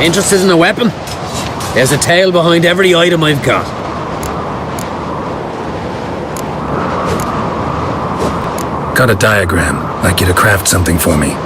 Interested in a weapon? There's a tale behind every item I've got. Got a diagram. Like you to craft something for me.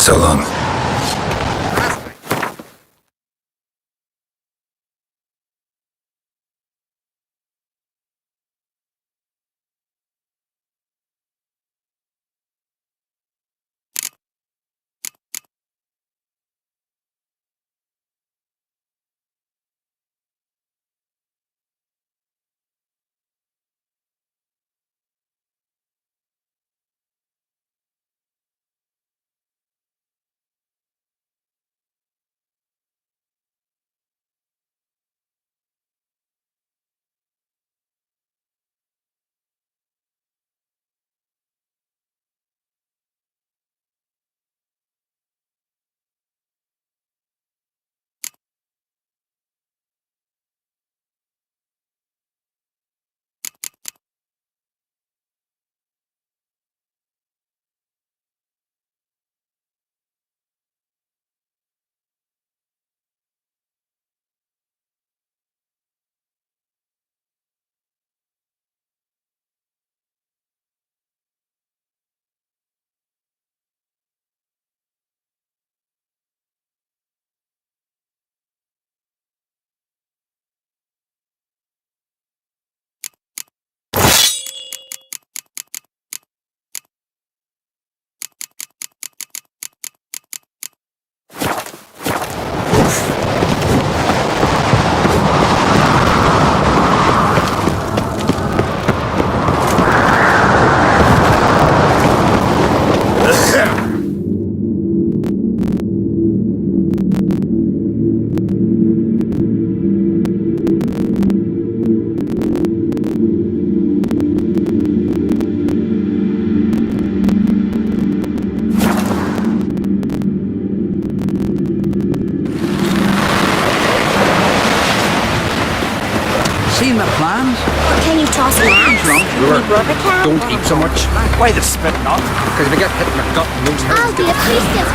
So long. Plans? Can you toss an axe? Drunk. Rubber cat? Don't eat so much. Why the spit not? Because if I get hit in the gut and lose I'll be a priestess,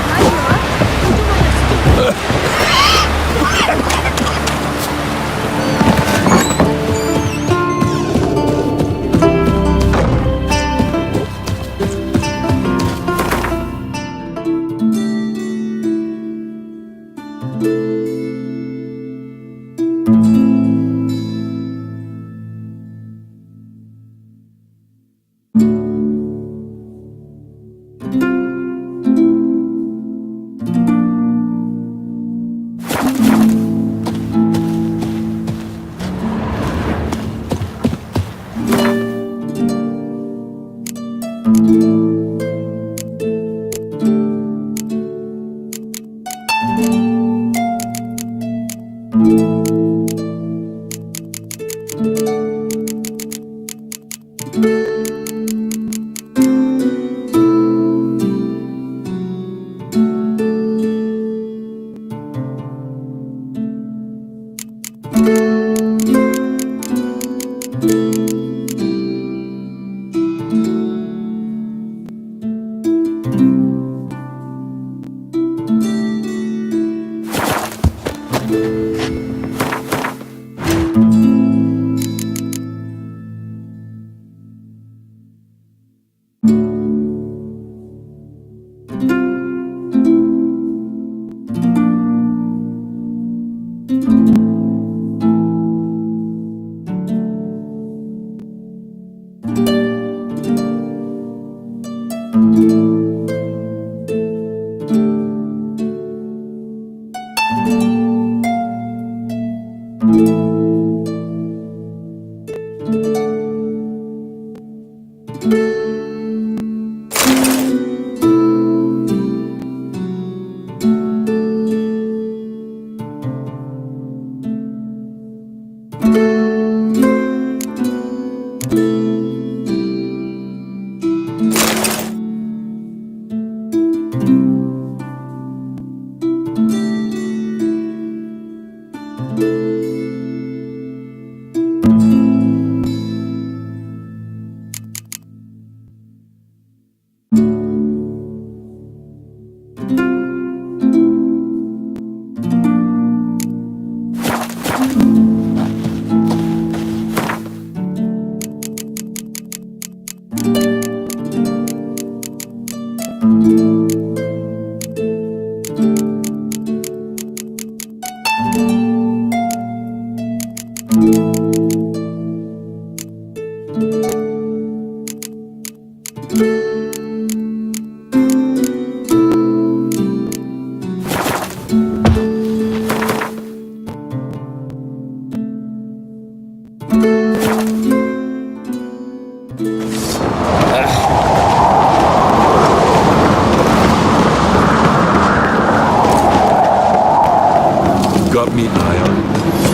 Got me eye on.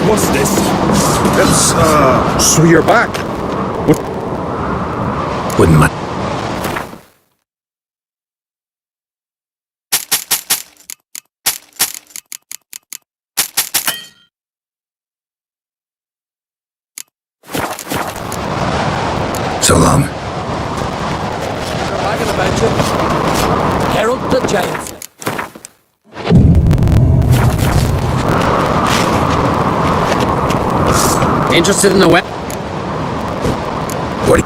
What's this? So you're back. Wouldn't mind. So long. Bragging about you. Herald the Giants. Interested in the web? What?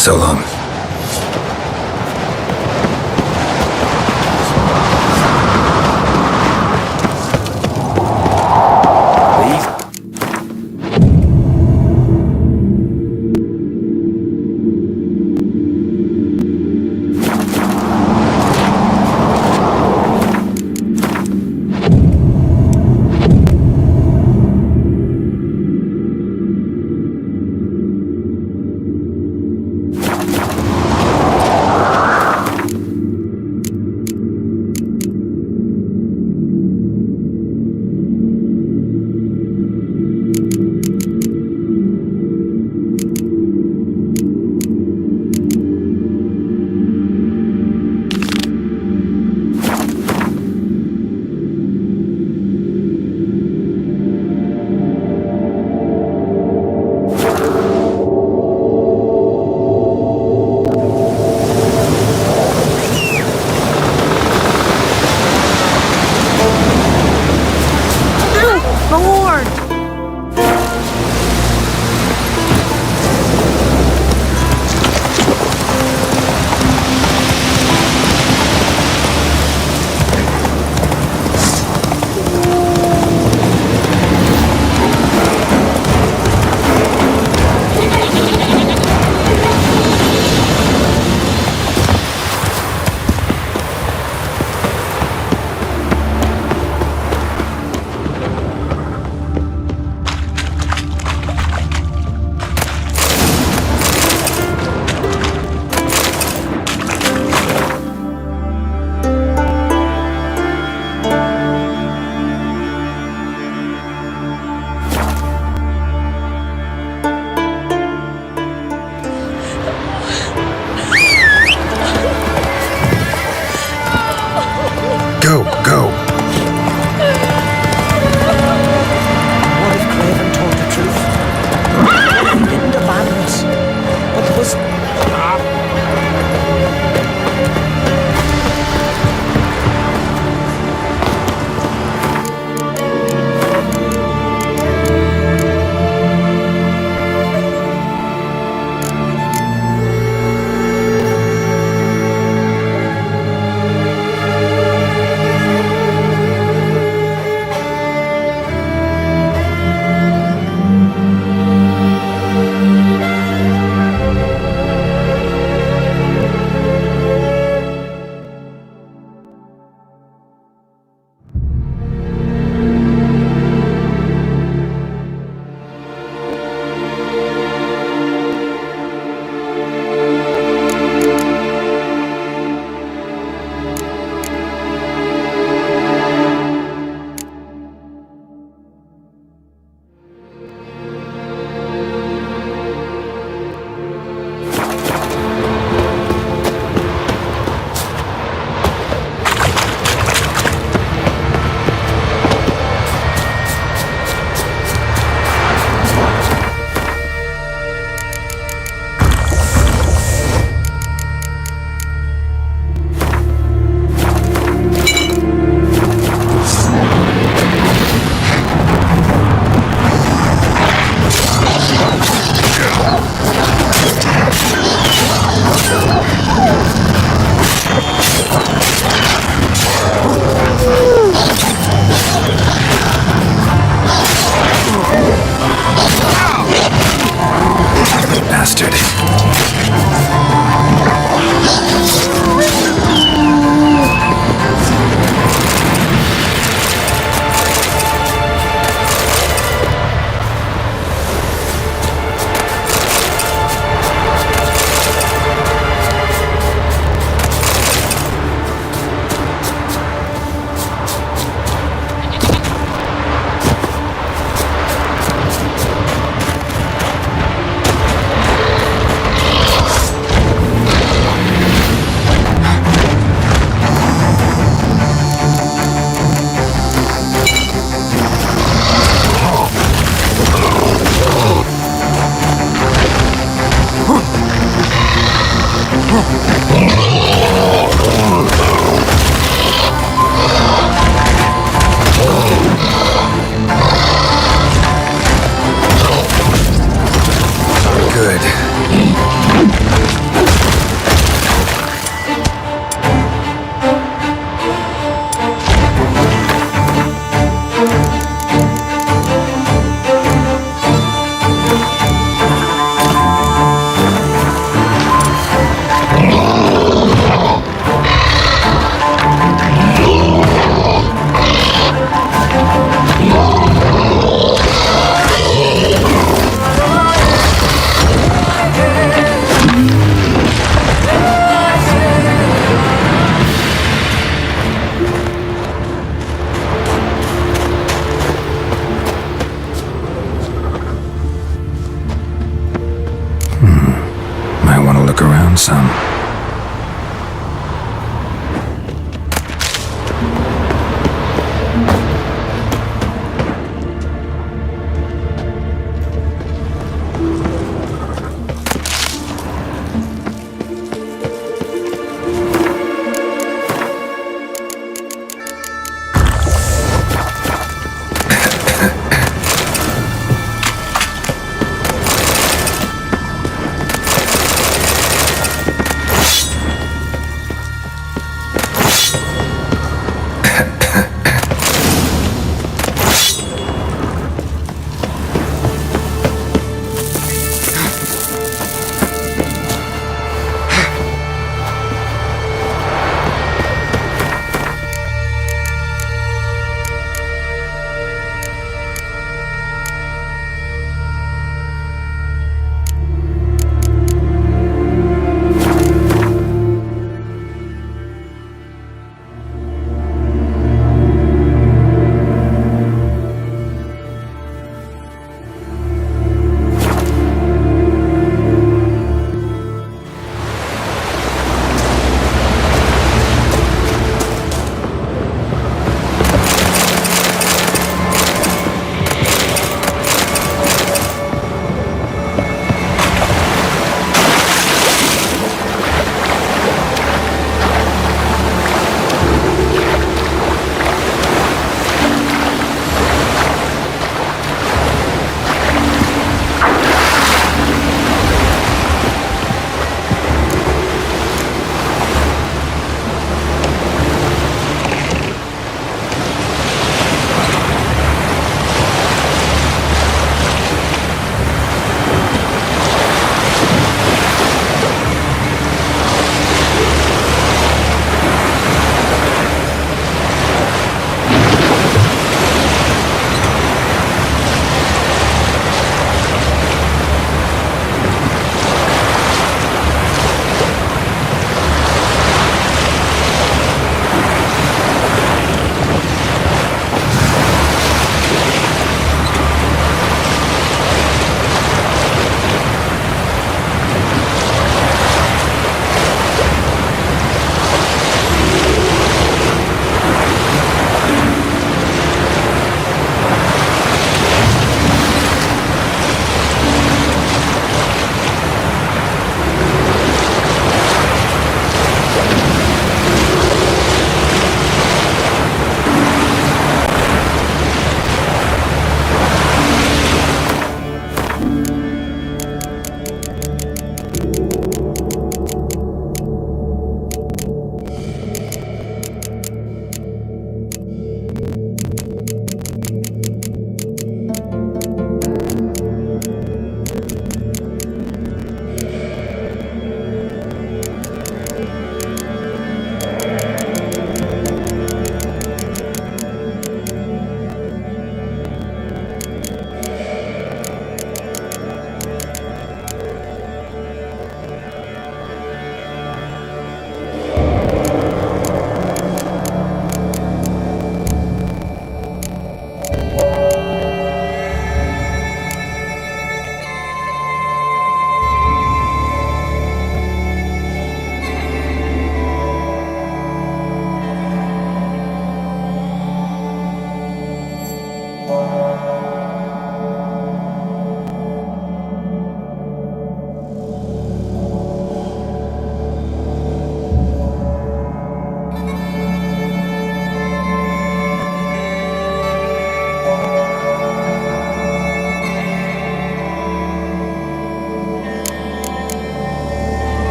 So long.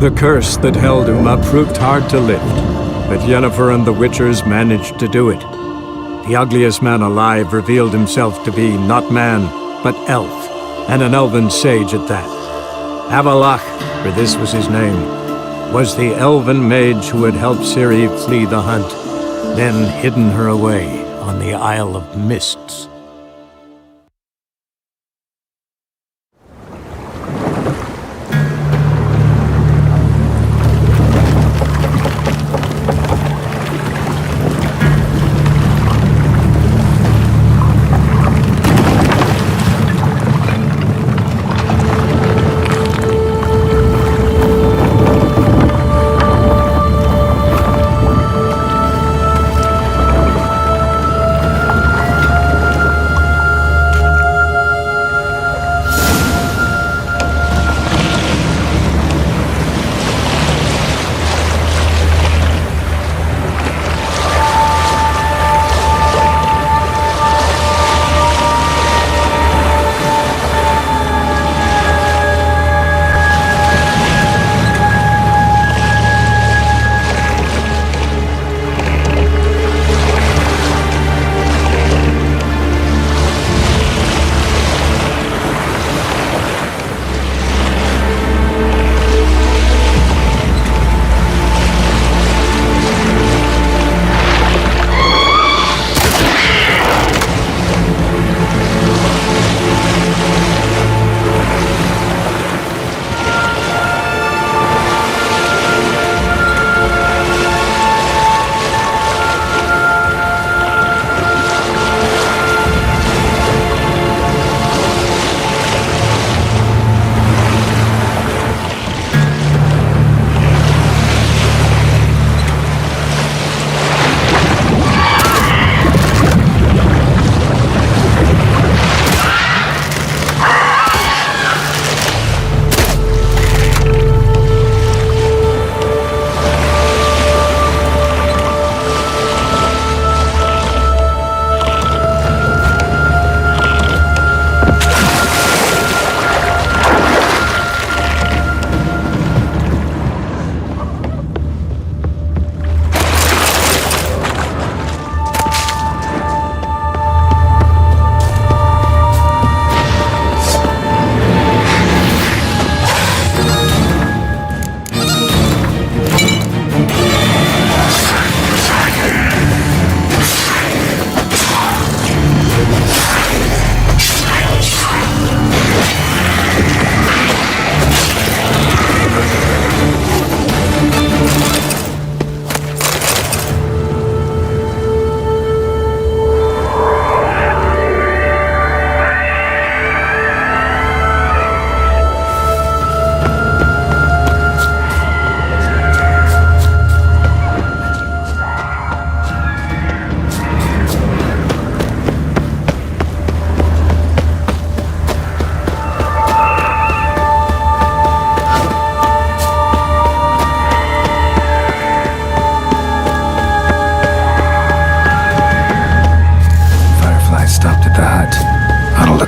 The curse that held him up proved hard to lift, but Yennefer and the Witchers managed to do it. The ugliest man alive revealed himself to be not man, but elf, and an elven sage at that. Avalach, for this was his name, was the elven mage who had helped Ciri flee the hunt, then hidden her away on the Isle of Mists.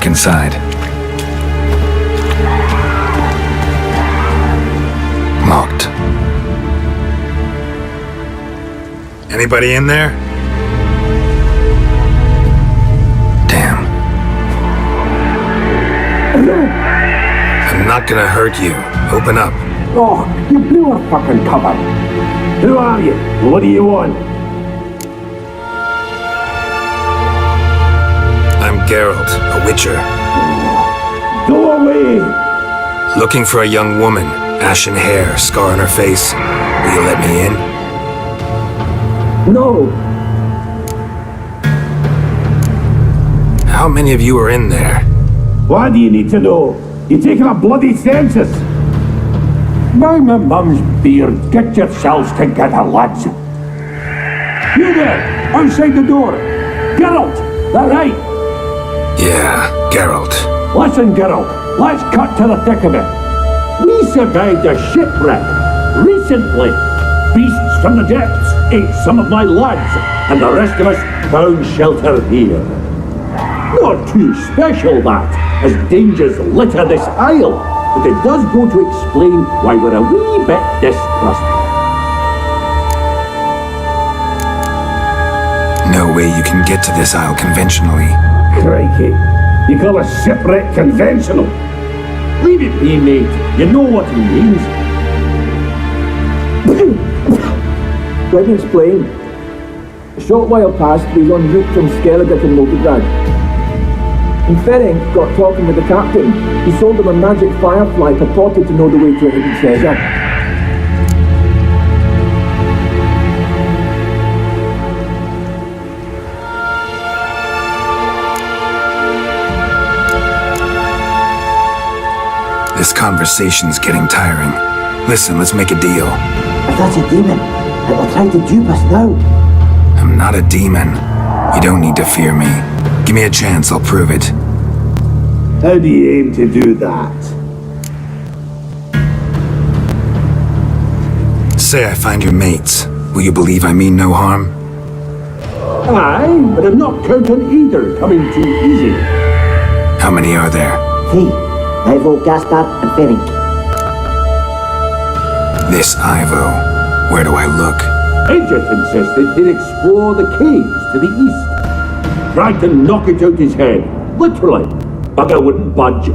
Inside. Locked. Anybody in there? Damn. I'm not gonna hurt you. Open up. Oh, you blew a fucking cover. Who are you? What do you want? I'm Geralt, a witcher. Go away! Looking for a young woman. Ashen hair, scar on her face. Will you let me in? No! How many of you are in there? Why do you need to know? You taking a bloody census? By my mum's beard, get yourselves together, lads. You there, outside the door. Geralt, that right? Yeah, Geralt. Listen, Geralt, let's cut to the thick of it. We survived a shipwreck recently. Beasts from the depths ate some of my lads, and the rest of us found shelter here. Not too special, that, as dangers litter this isle. but it does go to explain why we're a wee bit distrustful. No way you can get to this isle conventionally. Crikey, you call a shipwreck conventional? Leave it be, mate. You know what he means. Let me explain. A short while past, we were en route from Skellige to Novigrad. And Ferenc got talking with the captain. He sold him a magic firefly purported to know the way to a hidden treasure. This conversation's getting tiring. Listen, let's make a deal. If that's a demon, it will try to dupe us now. I'm not a demon. You don't need to fear me. Give me a chance, I'll prove it. How do you aim to do that? Say I find your mates. Will you believe I mean no harm? Aye, but I'm not counting either coming too easy. How many are there? 3. Ivo, Gaspar, and Ferenc. This Ivo. Where do I look? Edget insisted he'd explore the caves to the east. Tried to knock it out his head, literally. Bugger wouldn't budge.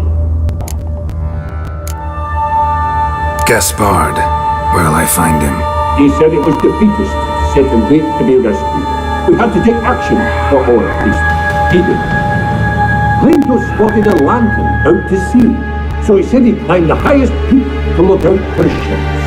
Gaspard. Where'll I find him? He said it was defeatist, set and wait to be rescued. We had to take action, or at least, he did. Claimed to have spotted a lantern out to sea, so he said he'd climb the highest peak to look out for ships.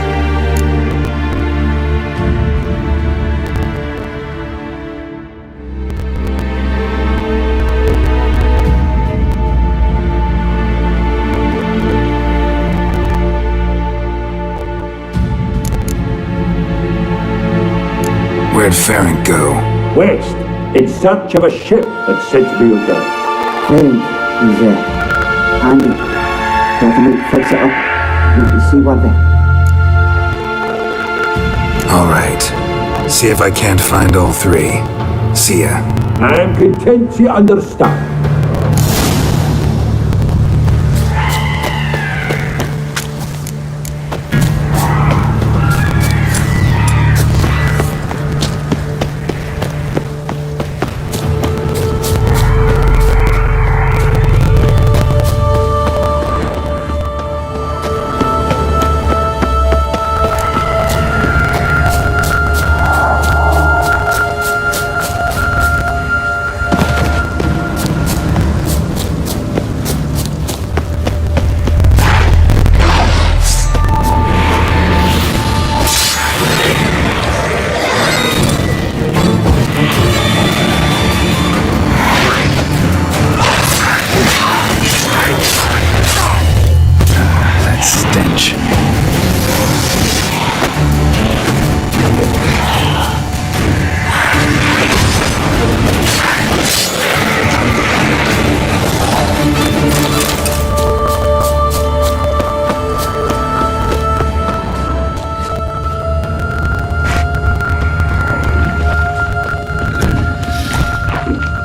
Where'd Ferenc go? West, in search of a ship that's said to be out there. Ferenc is Andy. Try to make fix it up. You can see what they... Alright. See if I can't find all 3. See ya. I'm content you understand.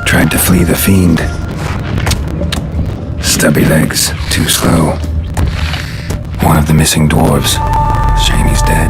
Tried to flee the fiend. Stubby legs, too slow. One of the missing dwarves. Shame he's dead.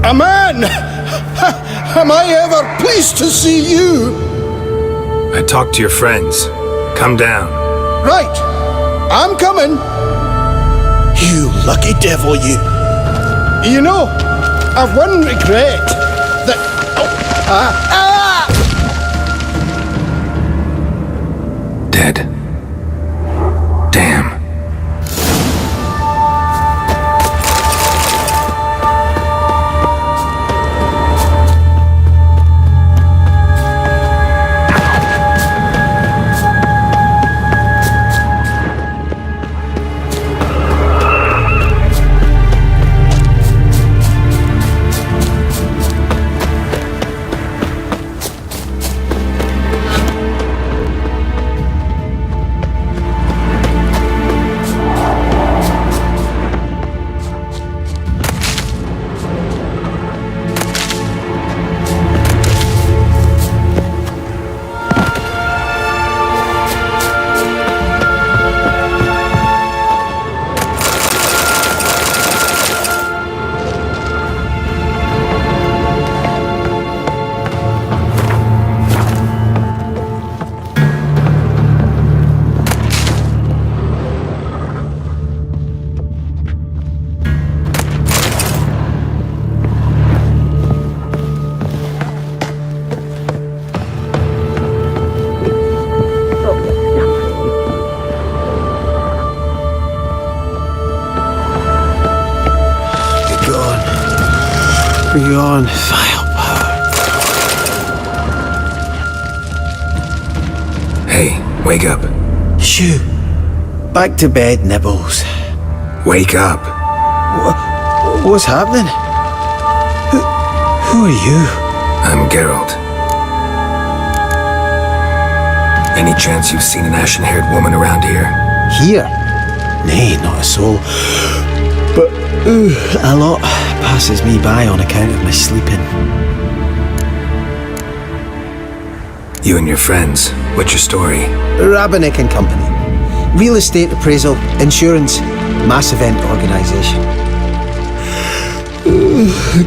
A man! Am I ever pleased to see you? I talked to your friends. Come down. Right. I'm coming. You lucky devil, you. You know, I've one regret. That... Dead. Damn. Beyond firepower. Hey, wake up. Shoo. Back to bed, Nibbles. Wake up. What's happening? Who are you? I'm Geralt. Any chance you've seen an ashen-haired woman around here? Here? Nay, not a soul. But a lot passes me by on account of my sleeping. You and your friends, what's your story? Rabbinick and Company. Real estate appraisal, insurance, mass event organisation.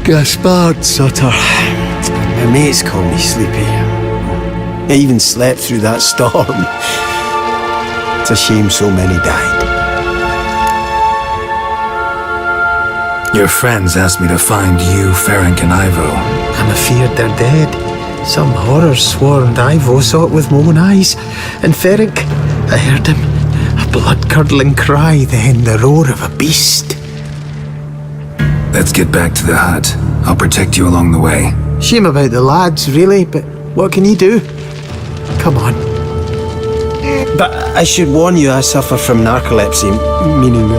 Gaspard Sutter. My mates call me Sleepy. I even slept through that storm. It's a shame so many died. Your friends asked me to find you, Ferenc, and Ivo. I'm afeard they're dead. Some horrors swarmed Ivo, saw it with my own eyes. And Ferenc, I heard him. A blood-curdling cry, then the roar of a beast. Let's get back to the hut. I'll protect you along the way. Shame about the lads, really, but what can you do? Come on. But I should warn you, I suffer from narcolepsy, meaning...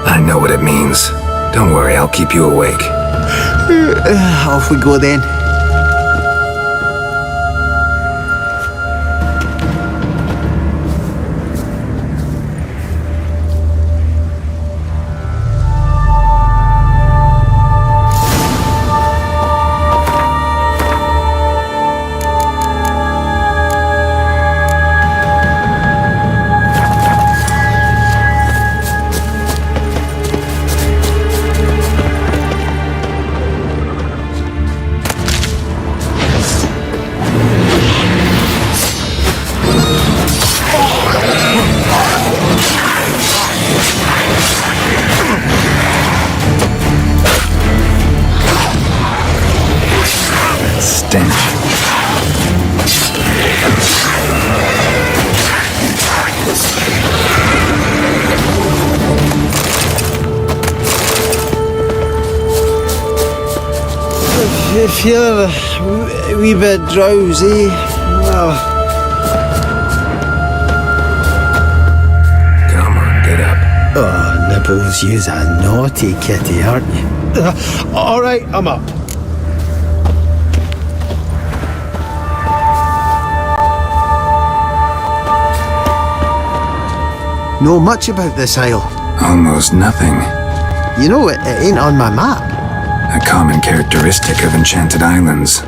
I know what it means. Don't worry, I'll keep you awake. Off we go then. I feel a wee bit drowsy. Come on, get up. Oh, Nibbles, you's a naughty kitty, aren't you? All right, I'm up. Know much about this isle? Almost nothing. You know, it ain't on my map. A common characteristic of enchanted islands.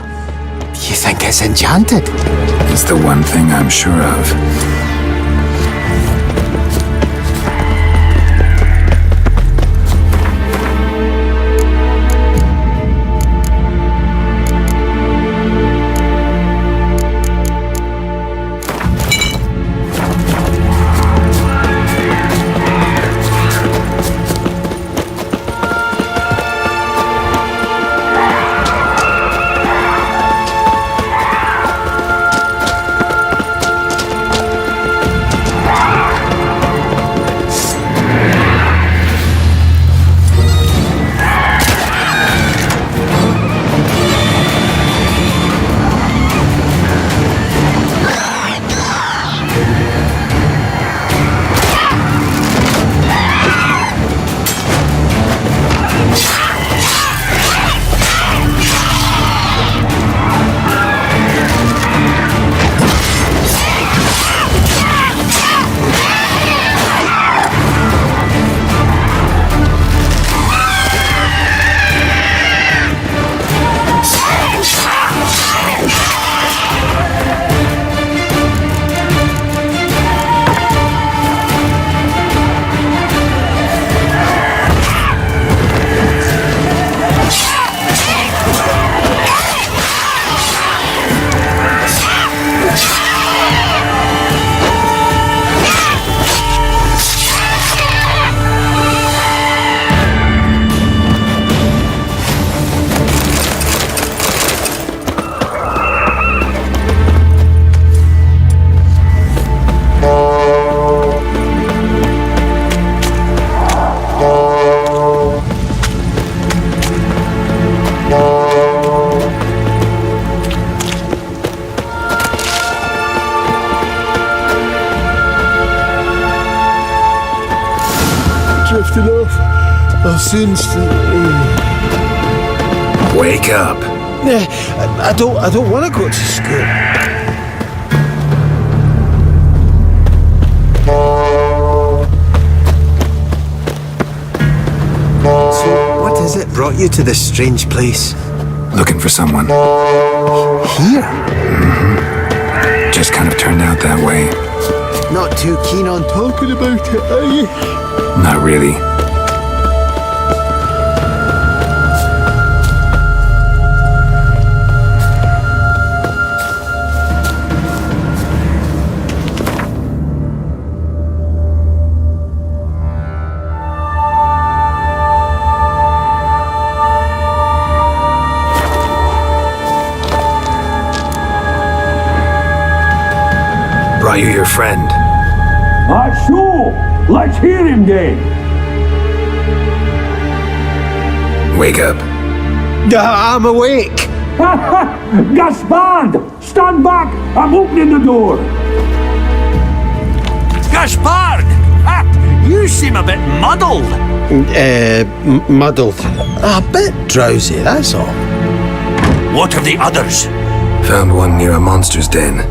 You think it's enchanted? It's the one thing I'm sure of. soon. Wake up. I don't want to go to school. So, what is it brought you to this strange place? Looking for someone. Here? Just kind of turned out that way. Not too keen on talking about it, are you? Not really. Brought you your friend. So, let's hear him then. Wake up. I'm awake. Gaspard! Stand back! I'm opening the door. Gaspard! Ah, you seem a bit muddled. Muddled. A bit drowsy, that's all. What of the others? Found one near a monster's den.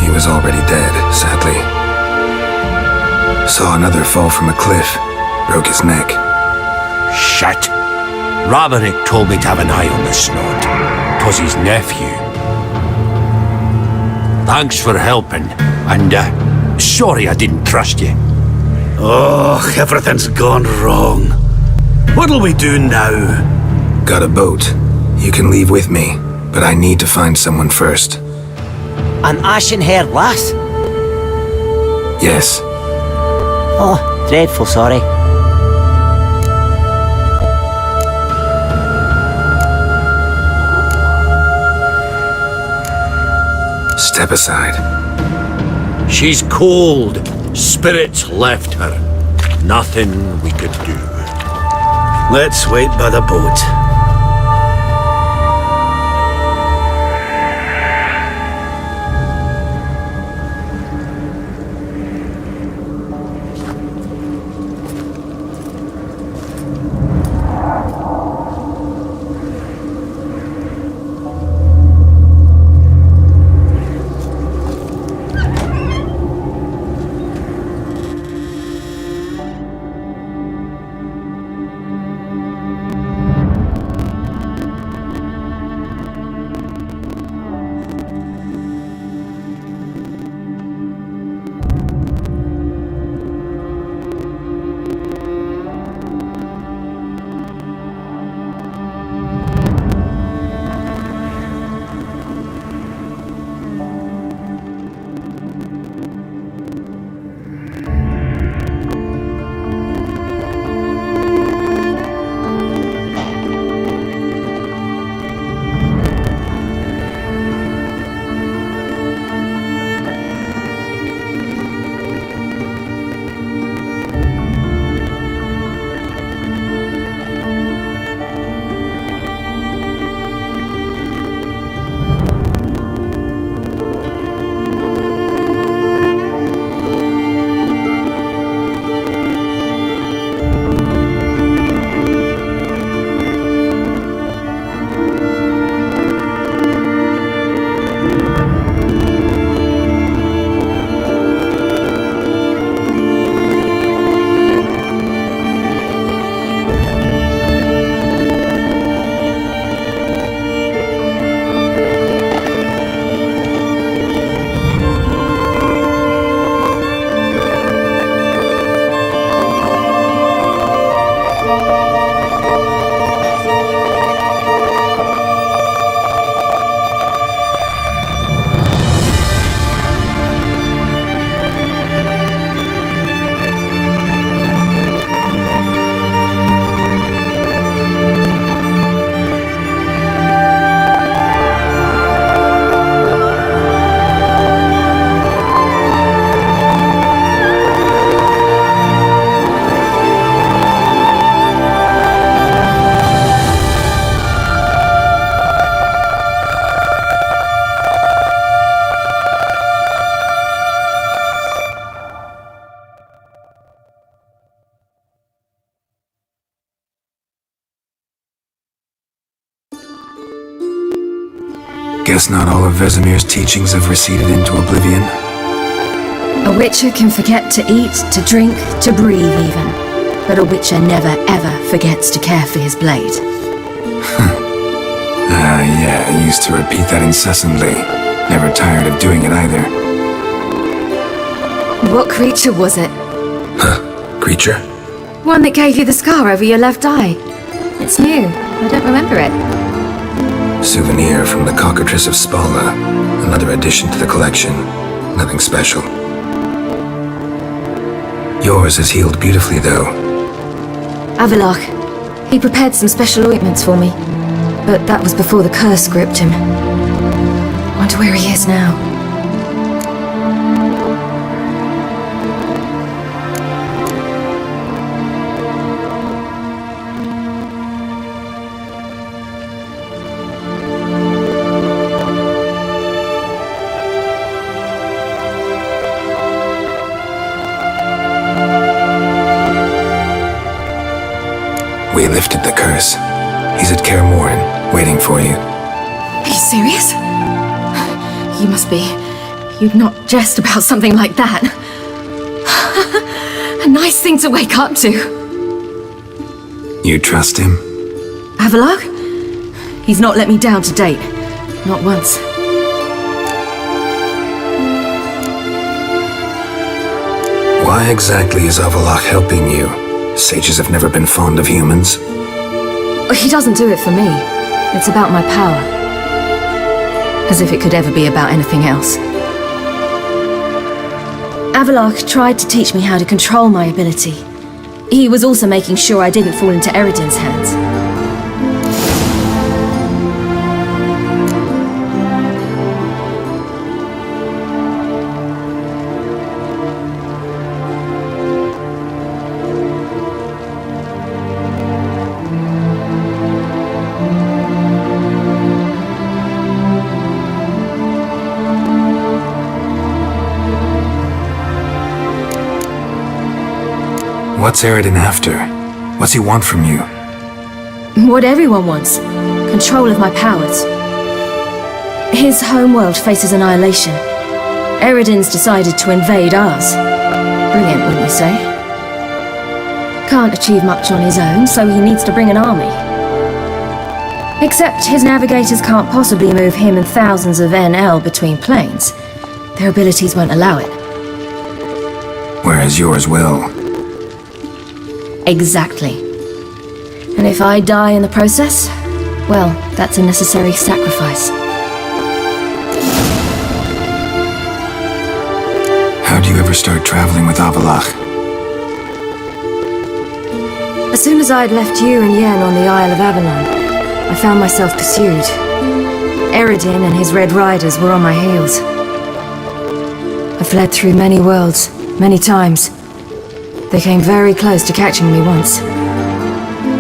He was already dead, sadly. Saw another fall from a cliff. Broke his neck. Shit. Roderick told me to have an eye on the snort. 'Twas his nephew. Thanks for helping, and sorry I didn't trust you. Oh, everything's gone wrong. What'll we do now? Got a boat. You can leave with me, but I need to find someone first. An ashen-haired lass? Yes. Oh, dreadful sorry. Step aside. She's cold. Spirits left her. Nothing we could do. Let's wait by the boat. Guess not all of Vesemir's teachings have receded into oblivion. A witcher can forget to eat, to drink, to breathe even. But a witcher never ever forgets to care for his blade. Yeah, I used to repeat that incessantly. Never tired of doing it either. What creature was it? Creature? One that gave you the scar over your left eye. It's new. I don't remember it. Souvenir from the cockatrice of Spala. Another addition to the collection. Nothing special. Yours has healed beautifully, though. Avalach. He prepared some special ointments for me. But that was before the curse gripped him. Wonder where he is now. We lifted the curse. He's at Kaer Morhen, waiting for you. Are you serious? You must be. You'd not jest about something like that. A nice thing to wake up to. You trust him? Avalach? He's not let me down to date. Not once. Why exactly is Avalach helping you? Sages have never been fond of humans. He doesn't do it for me. It's about my power. As if it could ever be about anything else. Avalach tried to teach me how to control my ability. He was also making sure I didn't fall into Eredin's hands. What's Eredin after? What's he want from you? What everyone wants. Control of my powers. His homeworld faces annihilation. Eredin's decided to invade ours. Brilliant, wouldn't you say? Can't achieve much on his own, so he needs to bring an army. Except his navigators can't possibly move him and thousands of NL between planes. Their abilities won't allow it. Whereas yours will. Exactly. And if I die in the process, well, that's a necessary sacrifice. How'd you ever start traveling with Avalach? As soon as I'd left you and Yen on the Isle of Avalon, I found myself pursued. Eredin and his Red Riders were on my heels. I fled through many worlds, many times. They came very close to catching me once.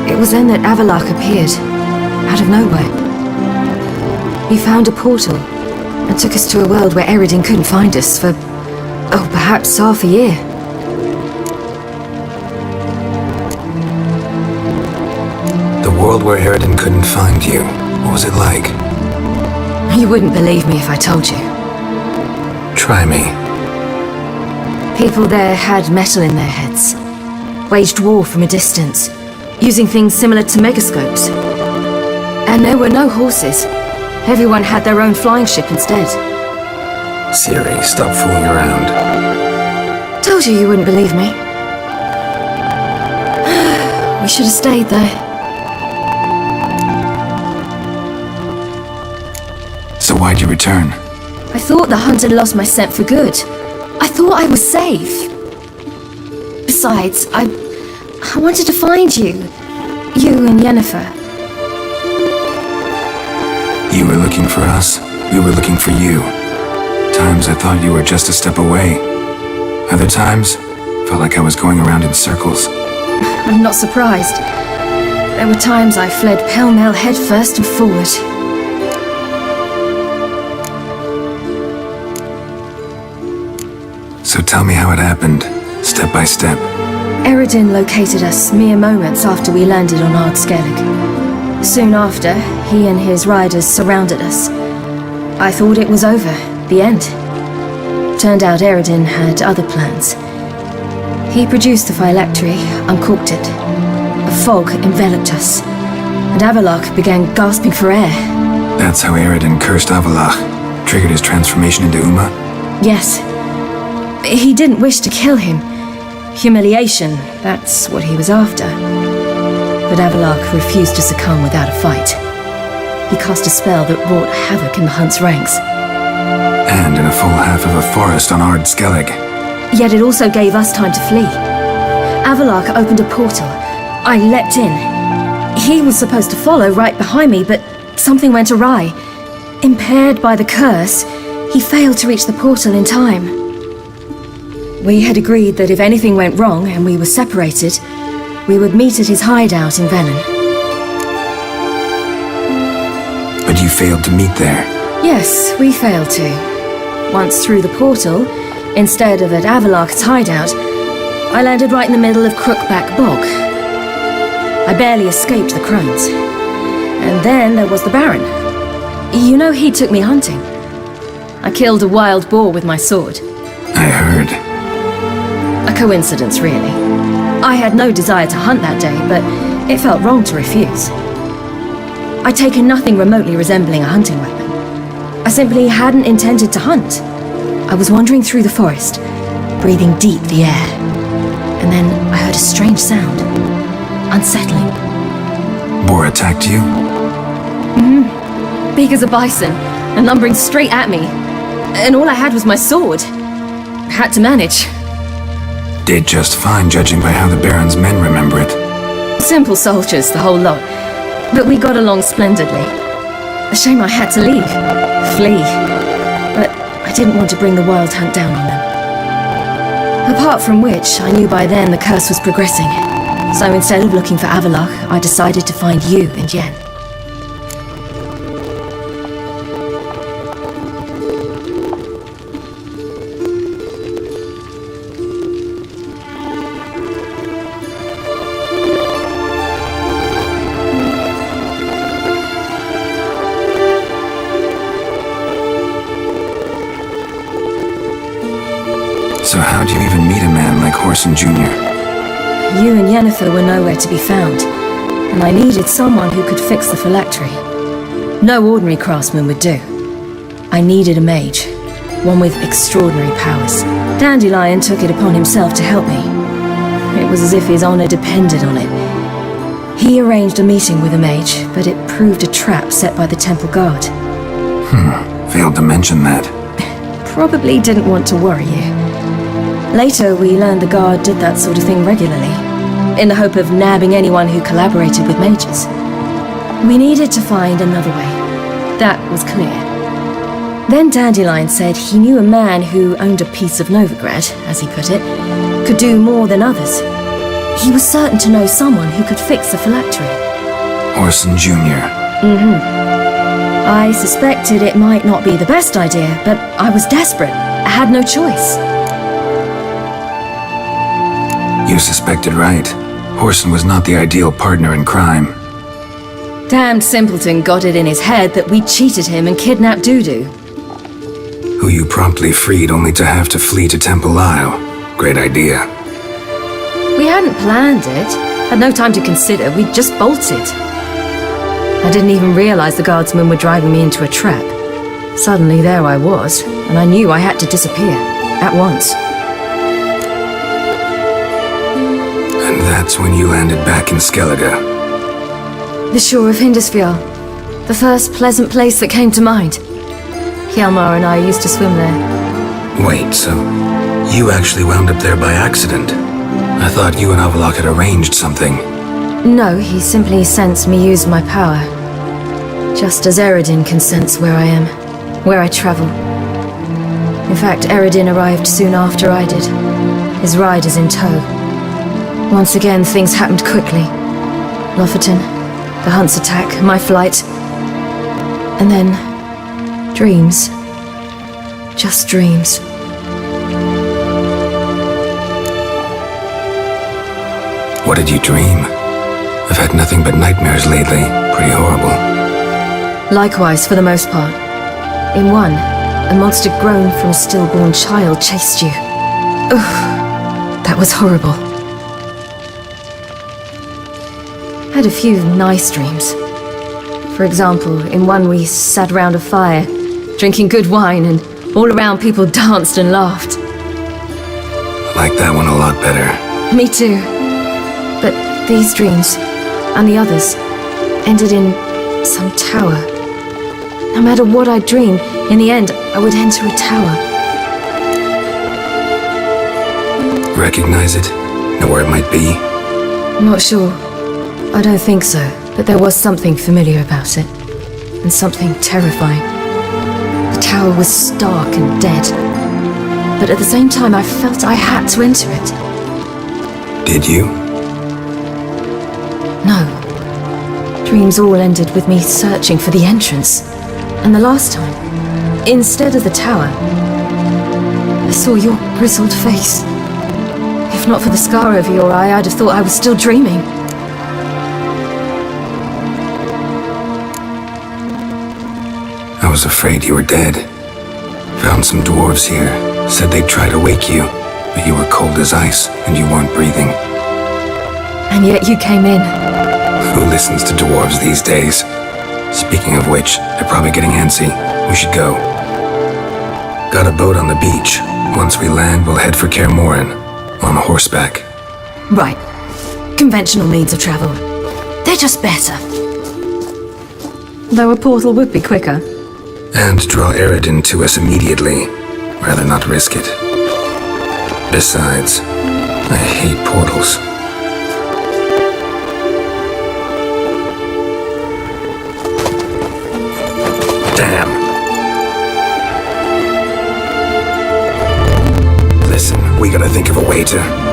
It was then that Avalach appeared, out of nowhere. He found a portal, and took us to a world where Eredin couldn't find us for, perhaps half a year. The world where Eredin couldn't find you, what was it like? You wouldn't believe me if I told you. Try me. People there had metal in their heads, waged war from a distance, using things similar to megascopes. And there were no horses. Everyone had their own flying ship instead. Siri, stop fooling around. Told you wouldn't believe me. We should have stayed there. So why'd you return? I thought the hunt had lost my scent for good. I thought I was safe. Besides, I wanted to find you. You and Yennefer. You were looking for us. We were looking for you. Times I thought you were just a step away. Other times, felt like I was going around in circles. I'm not surprised. There were times I fled pell-mell headfirst and forward. So tell me how it happened, step by step. Eredin located us mere moments after we landed on Ard Skellig. Soon after, he and his riders surrounded us. I thought it was over, the end. Turned out Eredin had other plans. He produced the phylactery, uncorked it. A fog enveloped us, and Avalok began gasping for air. That's how Eredin cursed Avalok, triggered his transformation into Uma? Yes. He didn't wish to kill him. Humiliation, that's what he was after. But Avalok refused to succumb without a fight. He cast a spell that wrought havoc in the Hunt's ranks. And in a full half of a forest on Ard Skellig. Yet it also gave us time to flee. Avalok opened a portal. I leapt in. He was supposed to follow right behind me, but something went awry. Impaired by the curse, he failed to reach the portal in time. We had agreed that if anything went wrong and we were separated, we would meet at his hideout in Velen. But you failed to meet there. Yes, we failed to. Once through the portal, instead of at Avalok's hideout, I landed right in the middle of Crookback Bog. I barely escaped the crones. And then there was the Baron. You know, he took me hunting. I killed a wild boar with my sword. I heard. A coincidence, really. I had no desire to hunt that day, but it felt wrong to refuse. I'd taken nothing remotely resembling a hunting weapon. I simply hadn't intended to hunt. I was wandering through the forest, breathing deep the air. And then I heard a strange sound. Unsettling. Boar attacked you? Big as a bison, and lumbering straight at me. And all I had was my sword. Had to manage. Did just fine, judging by how the Baron's men remember it. Simple soldiers, the whole lot. But we got along splendidly. A shame I had to leave. Flee. But I didn't want to bring the wild hunt down on them. Apart from which, I knew by then the curse was progressing. So instead of looking for Avalok, I decided to find you and Yen. So how'd you even meet a man like Horson Jr.? You and Yennefer were nowhere to be found, and I needed someone who could fix the phylactery. No ordinary craftsman would do. I needed a mage, one with extraordinary powers. Dandelion took it upon himself to help me. It was as if his honor depended on it. He arranged a meeting with a mage, but it proved a trap set by the temple guard. Failed to mention that. Probably didn't want to worry you. Later, we learned the guard did that sort of thing regularly, in the hope of nabbing anyone who collaborated with mages. We needed to find another way. That was clear. Then Dandelion said he knew a man who owned a piece of Novigrad, as he put it, could do more than others. He was certain to know someone who could fix the phylactery. Horson Jr. I suspected it might not be the best idea, but I was desperate. I had no choice. You suspected right. Horson was not the ideal partner in crime. Damned simpleton got it in his head that we cheated him and kidnapped Dudu. Who you promptly freed only to have to flee to Temple Isle. Great idea. We hadn't planned it. Had no time to consider. We just bolted. I didn't even realize the guardsmen were driving me into a trap. Suddenly there I was, and I knew I had to disappear. At once. And that's when you landed back in Skellige. The shore of Hindisfjall. The first pleasant place that came to mind. Hjalmar and I used to swim there. Wait, so you actually wound up there by accident? I thought you and Avalok had arranged something. No, he simply sensed me use my power. Just as Eredin can sense where I am, where I travel. In fact, Eredin arrived soon after I did. His riders in tow. Once again, things happened quickly. Lofferton, the Hunt's attack, my flight. And then, dreams. Just dreams. What did you dream? I've had nothing but nightmares lately. Pretty horrible. Likewise, for the most part. In one, a monster grown from a stillborn child chased you. Ugh, that was horrible. I had a few nice dreams. For example, in one we sat round a fire, drinking good wine, and all around people danced and laughed. I like that one a lot better. Me too. But these dreams, and the others, ended in some tower. No matter what I dreamed, in the end, I would enter a tower. Recognize it? Know where it might be? Not sure. I don't think so, but there was something familiar about it. And something terrifying. The tower was stark and dead. But at the same time, I felt I had to enter it. Did you? No. Dreams all ended with me searching for the entrance. And the last time, instead of the tower, I saw your grizzled face. If not for the scar over your eye, I'd have thought I was still dreaming. I was afraid you were dead. Found some dwarves here. Said they'd try to wake you, but you were cold as ice and you weren't breathing. And yet you came in. Who listens to dwarves these days? Speaking of which, they're probably getting antsy. We should go. Got a boat on the beach. Once we land, we'll head for Kaer Morhen. On horseback. Right. Conventional means of travel. They're just better. Though a portal would be quicker. And draw Eredin to us immediately. Rather not risk it. Besides, I hate portals. Damn. Listen, we gotta think of a way to...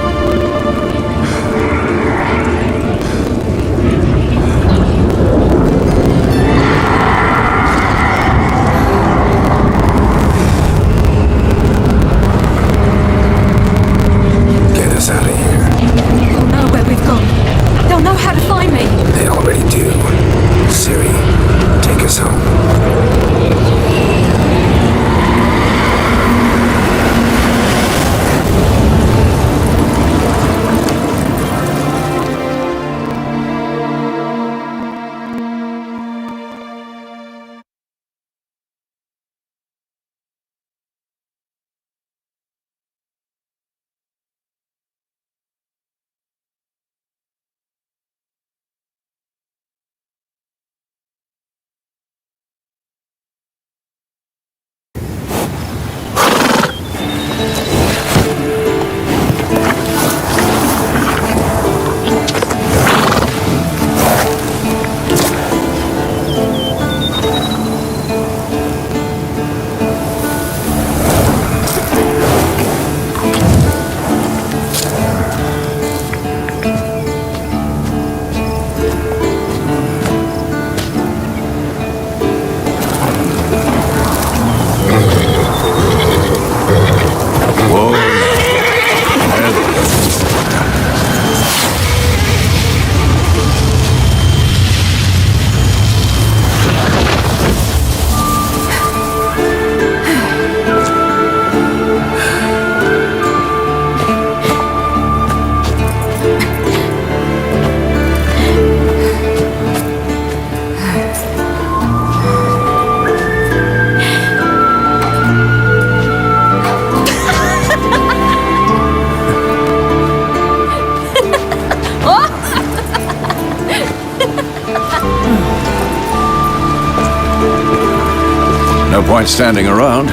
No point standing around.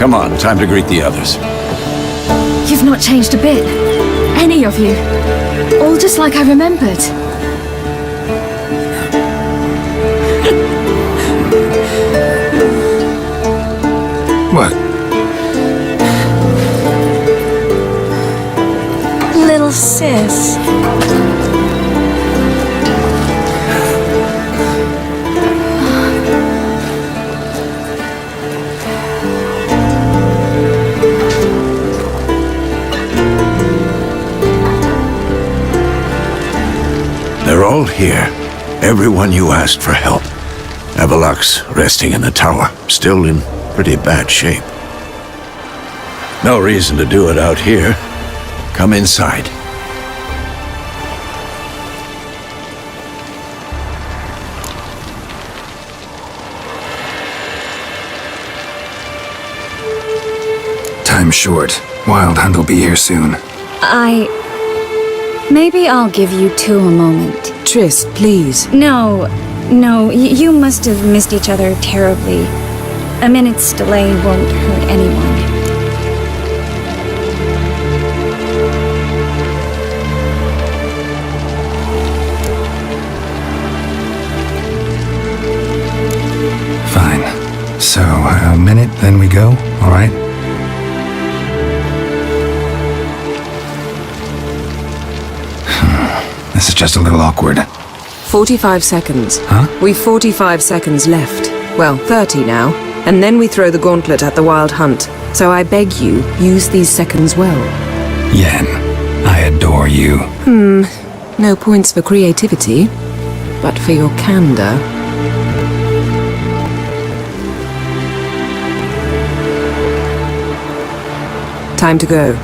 Come on, time to greet the others. You've not changed a bit. Any of you. All just like I remembered. What? Little sis. They're all here. Everyone you asked for help. Avalok's resting in the tower, still in pretty bad shape. No reason to do it out here. Come inside. Time's short. Wild Hunt will be here soon. Maybe I'll give you two a moment. Tris, please. No, you must have missed each other terribly. A minute's delay won't hurt anyone. Fine. So, a minute, then we go, all right? This is just a little awkward. 45 seconds. Huh? We've 45 seconds left. Well, 30 now. And then we throw the gauntlet at the Wild Hunt. So I beg you, use these seconds well. Yen, I adore you. No points for creativity, but for your candor. Time to go.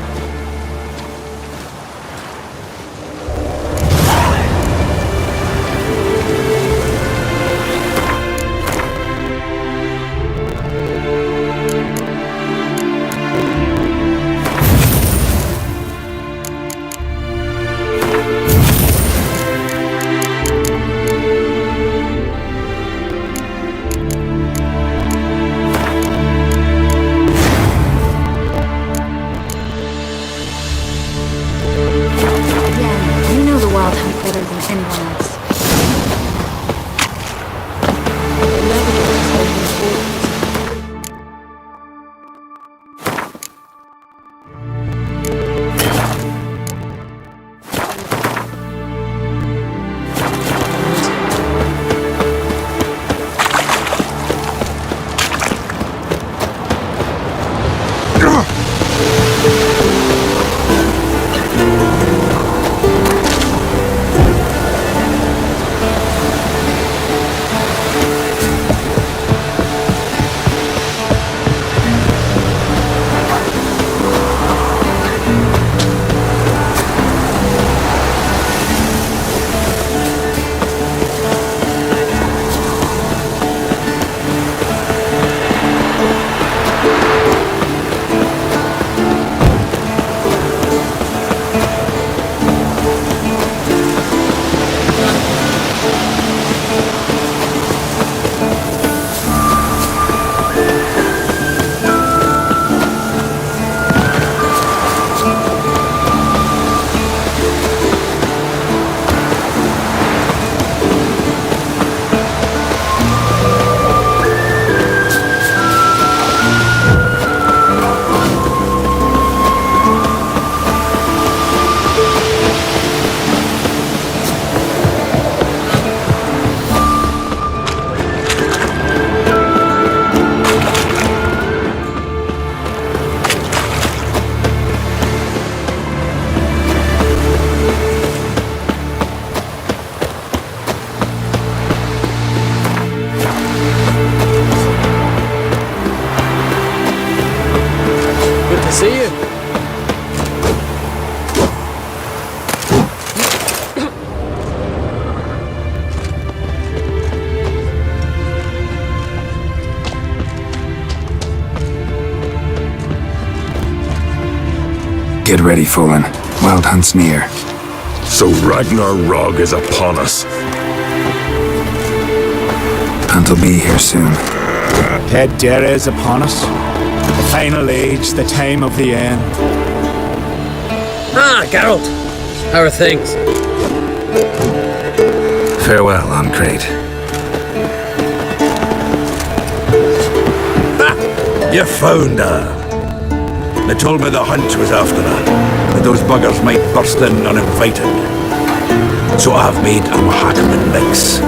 See you. Get ready, Fullen. Wild Hunt's near. So Ragnarok is upon us. Hunt will be here soon. Dead Dere is upon us. The final age, the time of the end. Ah, Geralt. How are things? Farewell, Ancrate. Ha! You found her. They told me the hunt was after her, that those buggers might burst in uninvited. So I've made a Mahackman mix.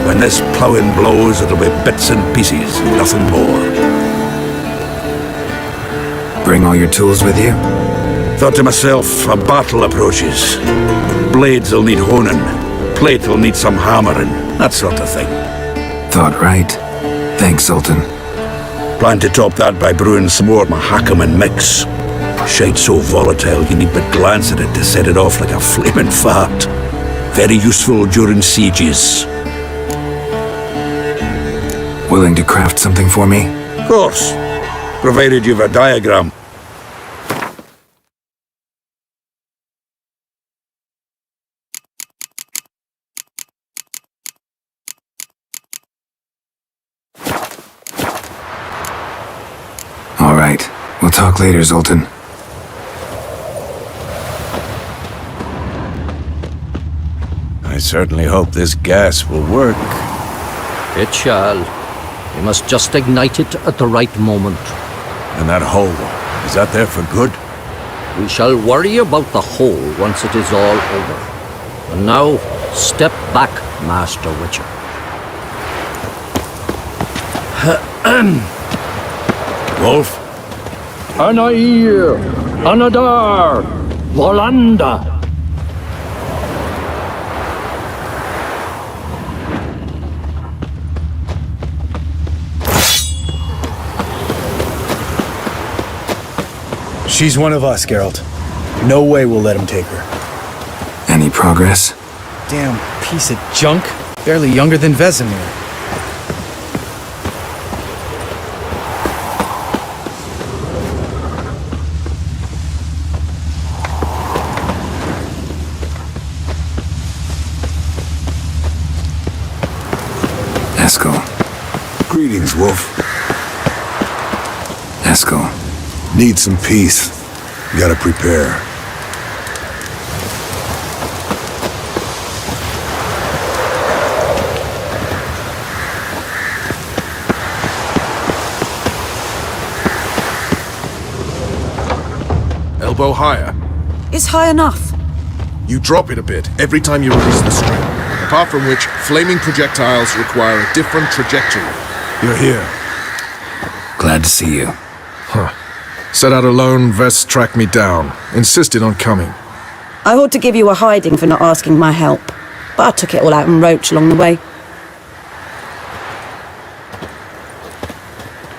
When this ploughing blows, it'll be bits and pieces, nothing more. Bring all your tools with you? Thought to myself, a battle approaches. Blades will need honing, plate will need some hammering, that sort of thing. Thought right. Thanks, Sultan. Plan to top that by brewing some more Mahakaman mix. Shite so volatile you need but glance at it to set it off like a flaming fart. Very useful during sieges. Willing to craft something for me? Of course, provided you've a diagram. All right. We'll talk later, Zoltan. I certainly hope this gas will work. It shall. We must just ignite it at the right moment. And that hole, is that there for good? We shall worry about the hole once it is all over. And now, step back, Master Witcher. Wolf? Anair, Anadar, Volanda. She's one of us, Geralt. No way we'll let him take her. Any progress? Damn piece of junk. Barely younger than Vesemir. Eskel. Greetings, Wolf. Eskel. Need some peace. Gotta prepare. Elbow higher. It's high enough. You drop it a bit every time you release the string. Apart from which, flaming projectiles require a different trajectory. You're here. Glad to see you. Huh. Set out alone, Vest tracked me down. Insisted on coming. I ought to give you a hiding for not asking my help. But I took it all out in Roach along the way.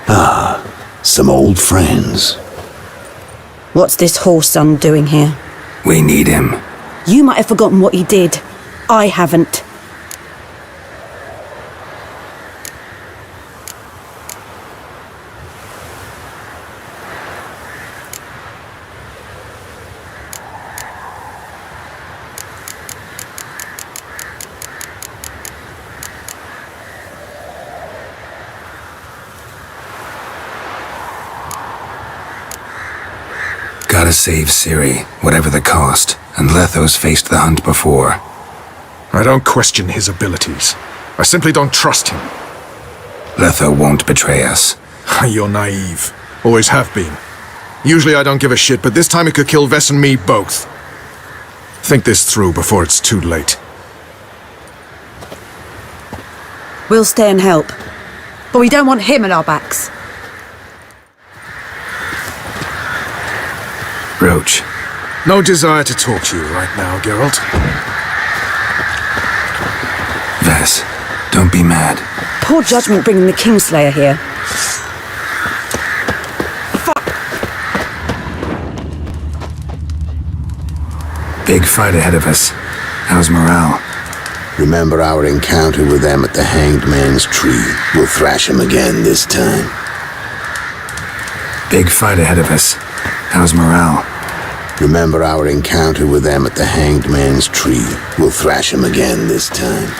Ah, some old friends. What's this horse son doing here? We need him. You might have forgotten what he did. I haven't. Gotta save Ciri, whatever the cost, and Letho's faced the hunt before. I don't question his abilities. I simply don't trust him. Letho won't betray us. You're naive. Always have been. Usually I don't give a shit, but this time it could kill Vess and me both. Think this through before it's too late. We'll stay and help. But we don't want him at our backs. Roach. No desire to talk to you right now, Geralt. Vess, don't be mad. Poor judgment bringing the Kingslayer here. Big fight ahead of us. How's morale? Remember our encounter with them at the Hanged Man's Tree. We'll thrash him again this time. Big fight ahead of us. How's morale? Remember our encounter with them at the Hanged Man's Tree. We'll thrash him again this time.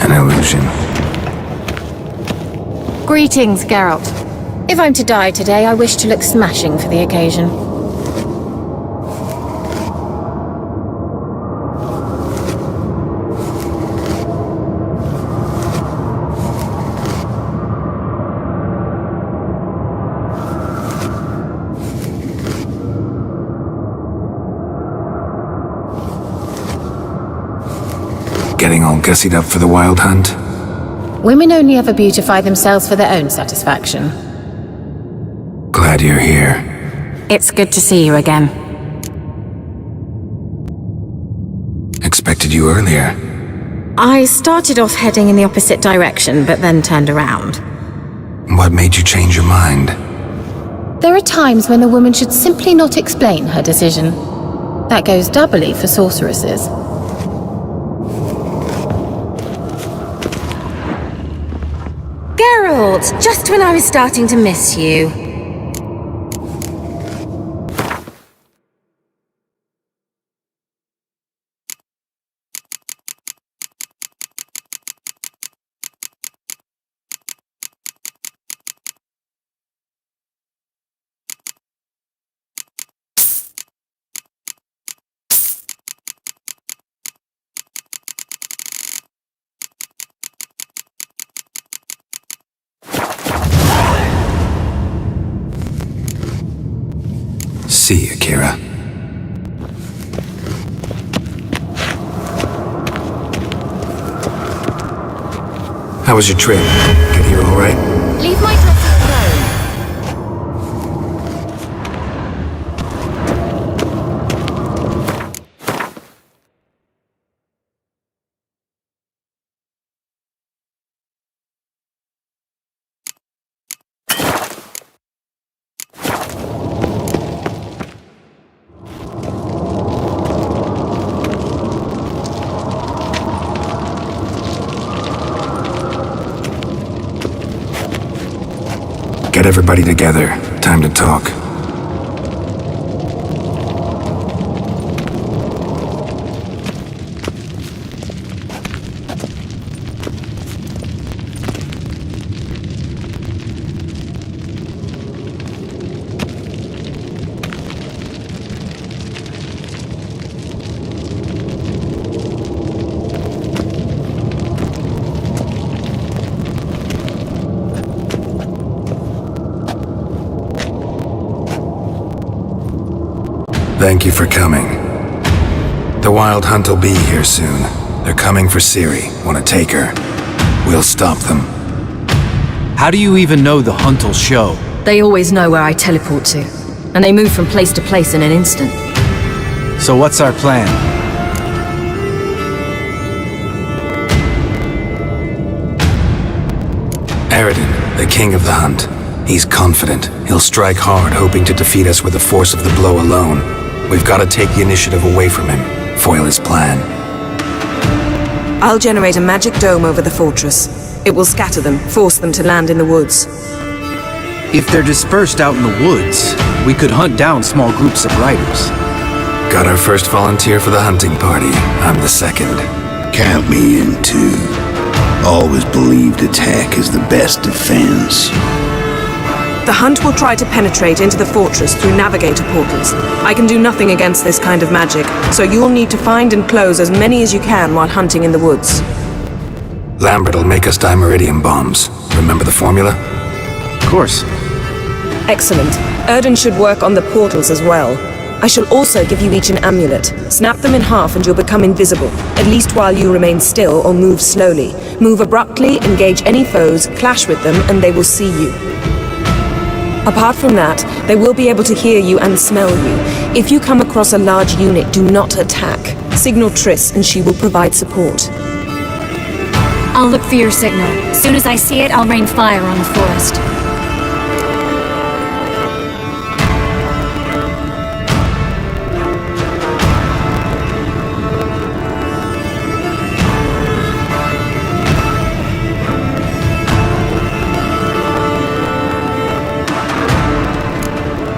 An illusion. Greetings, Geralt. If I'm to die today, I wish to look smashing for the occasion. Getting all gussied up for the wild hunt? Women only ever beautify themselves for their own satisfaction. Glad you're here. It's good to see you again. Expected you earlier. I started off heading in the opposite direction, but then turned around. What made you change your mind? There are times when a woman should simply not explain her decision. That goes doubly for sorceresses. Geralt, just when I was starting to miss you. See you, Kira. How was your trip? Get here all right? Leave my dressing alone. Get everybody together. Time to talk. Thank you for coming. The Wild Hunt will be here soon. They're coming for Ciri. Want to take her? We'll stop them. How do you even know the hunt will show? They always know where I teleport to, and they move from place to place in an instant. So what's our plan? Aridin, the king of the hunt. He's confident. He'll strike hard, hoping to defeat us with the force of the blow alone. We've got to take the initiative away from him, foil his plan. I'll generate a magic dome over the fortress. It will scatter them, force them to land in the woods. If they're dispersed out in the woods, we could hunt down small groups of riders. Got our first volunteer for the hunting party. I'm the second. Count me in too. Always believed attack is the best defense. The hunt will try to penetrate into the fortress through navigator portals. I can do nothing against this kind of magic, so you'll need to find and close as many as you can while hunting in the woods. Lambert will make us dimeridium bombs. Remember the formula? Of course. Excellent. Erden should work on the portals as well. I shall also give you each an amulet. Snap them in half and you'll become invisible, at least while you remain still or move slowly. Move abruptly, engage any foes, clash with them, and they will see you. Apart from that, they will be able to hear you and smell you. If you come across a large unit, do not attack. Signal Triss and she will provide support. I'll look for your signal. As soon as I see it, I'll rain fire on the forest.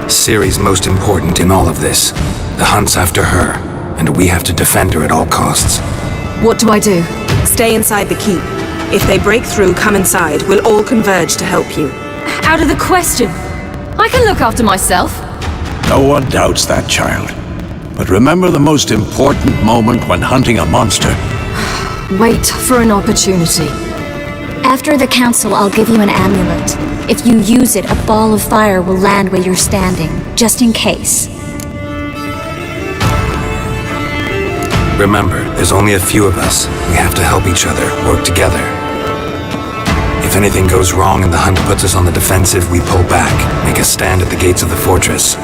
Ciri's most important in all of this. The hunt's after her, and we have to defend her at all costs. What do I do? Stay inside the keep. If they break through, come inside. We'll all converge to help you. Out of the question. I can look after myself. No one doubts that, child. But remember the most important moment when hunting a monster. Wait for an opportunity. After the council, I'll give you an amulet. If you use it, a ball of fire will land where you're standing, just in case. Remember, there's only a few of us. We have to help each other, work together. If anything goes wrong and the hunt puts us on the defensive, we pull back, make a stand at the gates of the fortress.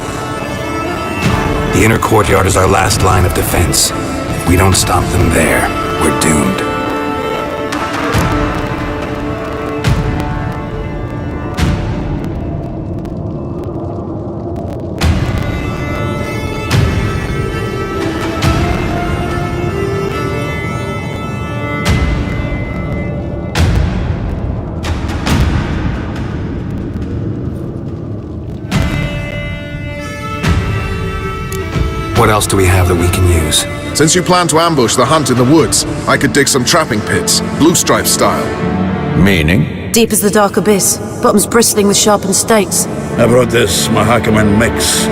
The inner courtyard is our last line of defense. If we don't stop them there, we're doomed. What else do we have that we can use? Since you plan to ambush the hunt in the woods, I could dig some trapping pits, blue stripe style. Meaning? Deep as the dark abyss, bottoms bristling with sharpened stakes. I brought this Mahakaman mix.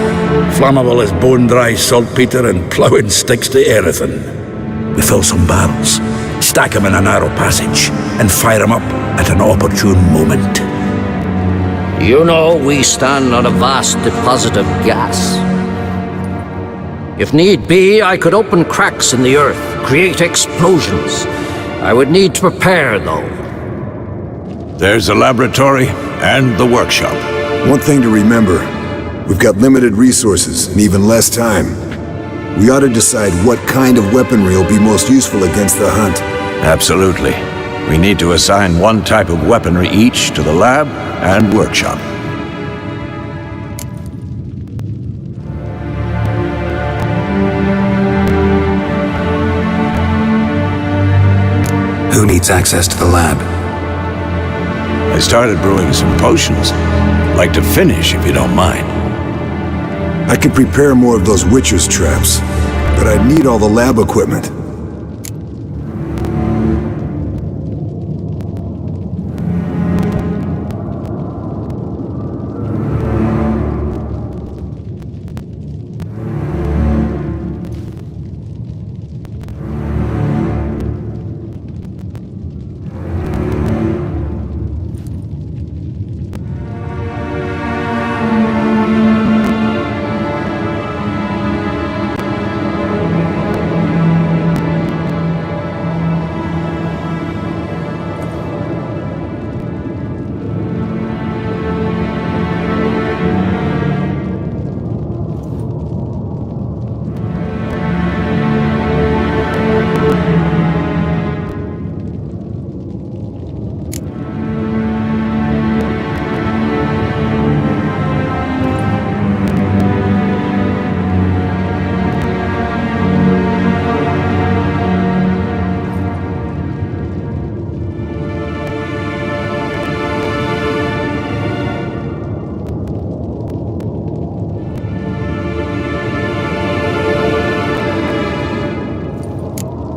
Flammable as bone-dry saltpeter and ploughing sticks to everything. We fill some barrels, stack them in a narrow passage, and fire them up at an opportune moment. You know, we stand on a vast deposit of gas. If need be, I could open cracks in the earth, create explosions. I would need to prepare, though. There's the laboratory and the workshop. One thing to remember, we've got limited resources and even less time. We ought to decide what kind of weaponry will be most useful against the hunt. Absolutely. We need to assign one type of weaponry each to the lab and workshop. Who needs access to the lab? I started brewing some potions. Like to finish, if you don't mind. I could prepare more of those Witcher's traps, but I'd need all the lab equipment.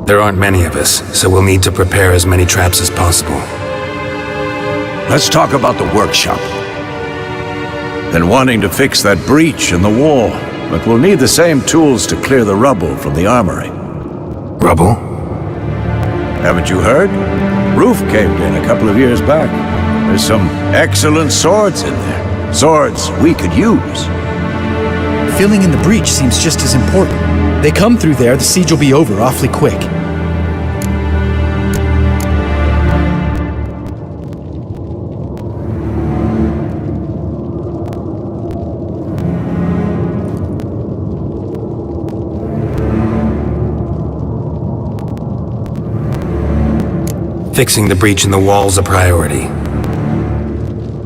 There aren't many of us, so we'll need to prepare as many traps as possible. Let's talk about the workshop. Been wanting to fix that breach in the wall, but we'll need the same tools to clear the rubble from the armory. Rubble? Haven't you heard? Roof caved in a couple of years back. There's some excellent swords in there. Swords we could use. Filling in the breach seems just as important. They come through there, the siege will be over awfully quick. Fixing the breach in the wall's a priority.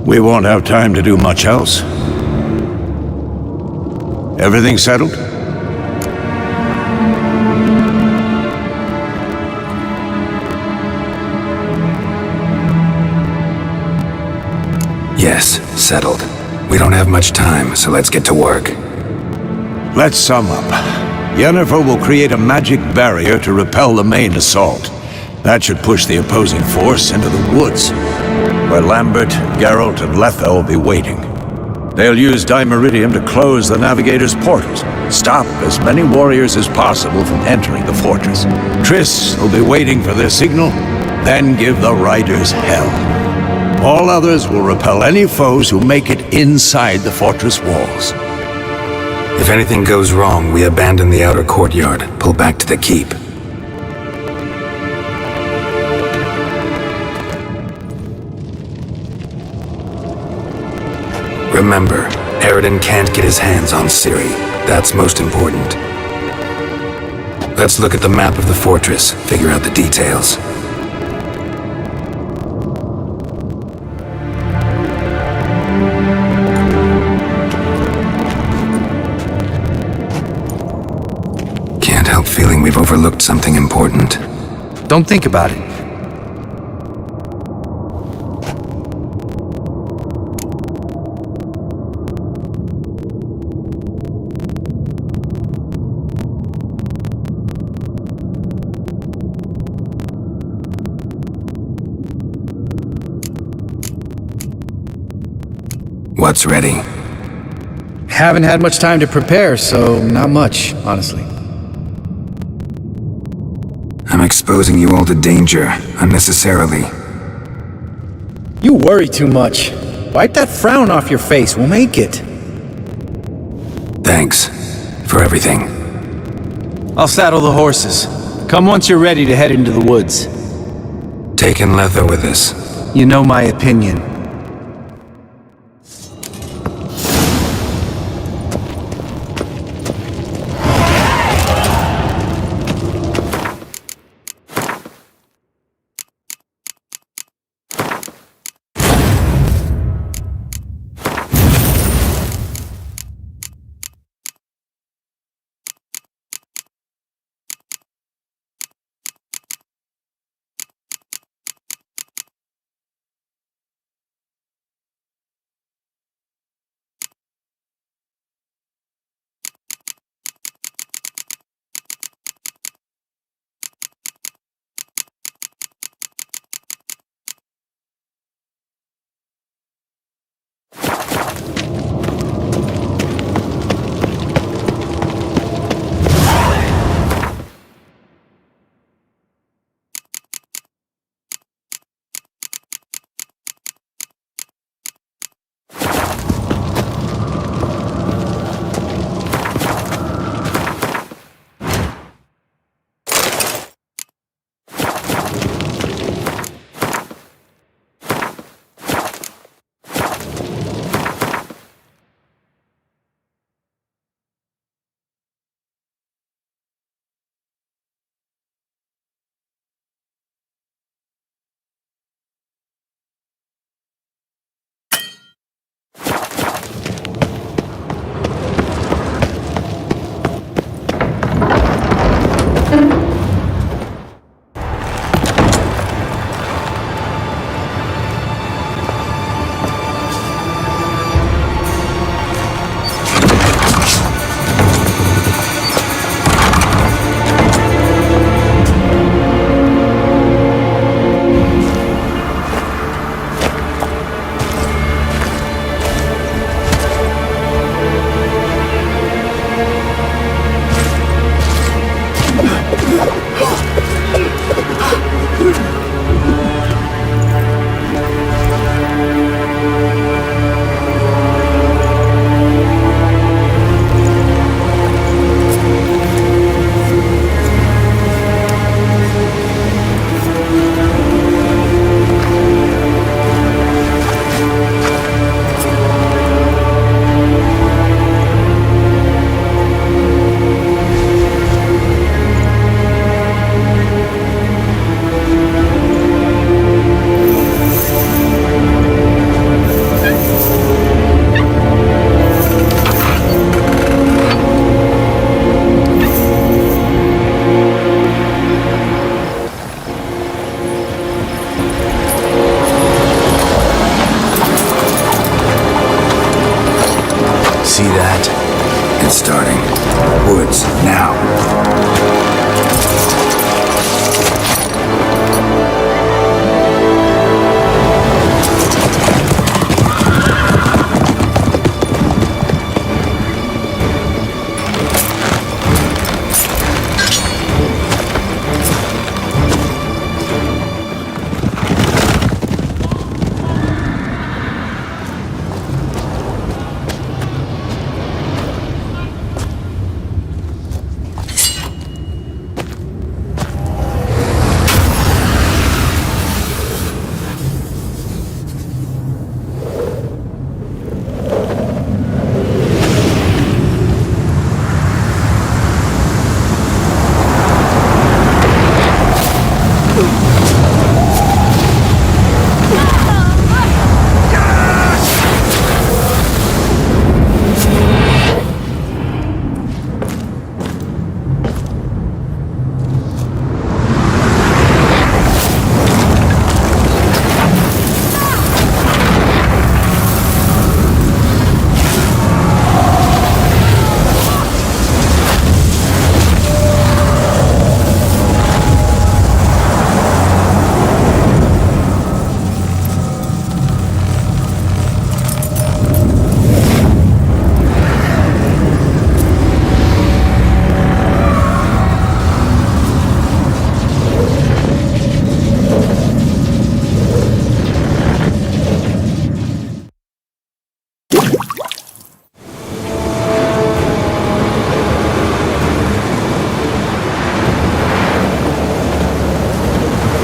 We won't have time to do much else. Everything settled? Yes, settled. We don't have much time, so let's get to work. Let's sum up. Yennefer will create a magic barrier to repel the main assault. That should push the opposing force into the woods, where Lambert, Geralt, and Letha will be waiting. They'll use Dimeridium to close the Navigator's portals, stop as many warriors as possible from entering the fortress. Triss will be waiting for their signal, then give the riders hell. All others will repel any foes who make it inside the fortress walls. If anything goes wrong, we abandon the outer courtyard, pull back to the keep. Remember, Eridan can't get his hands on Ciri. That's most important. Let's look at the map of the fortress, figure out the details. Can't help feeling we've overlooked something important. Don't think about it. What's ready? Haven't had much time to prepare, so not much, honestly. I'm exposing you all to danger, unnecessarily. You worry too much. Wipe that frown off your face, we'll make it. Thanks for everything. I'll saddle the horses. Come once you're ready to head into the woods. Taking Letho with us. You know my opinion.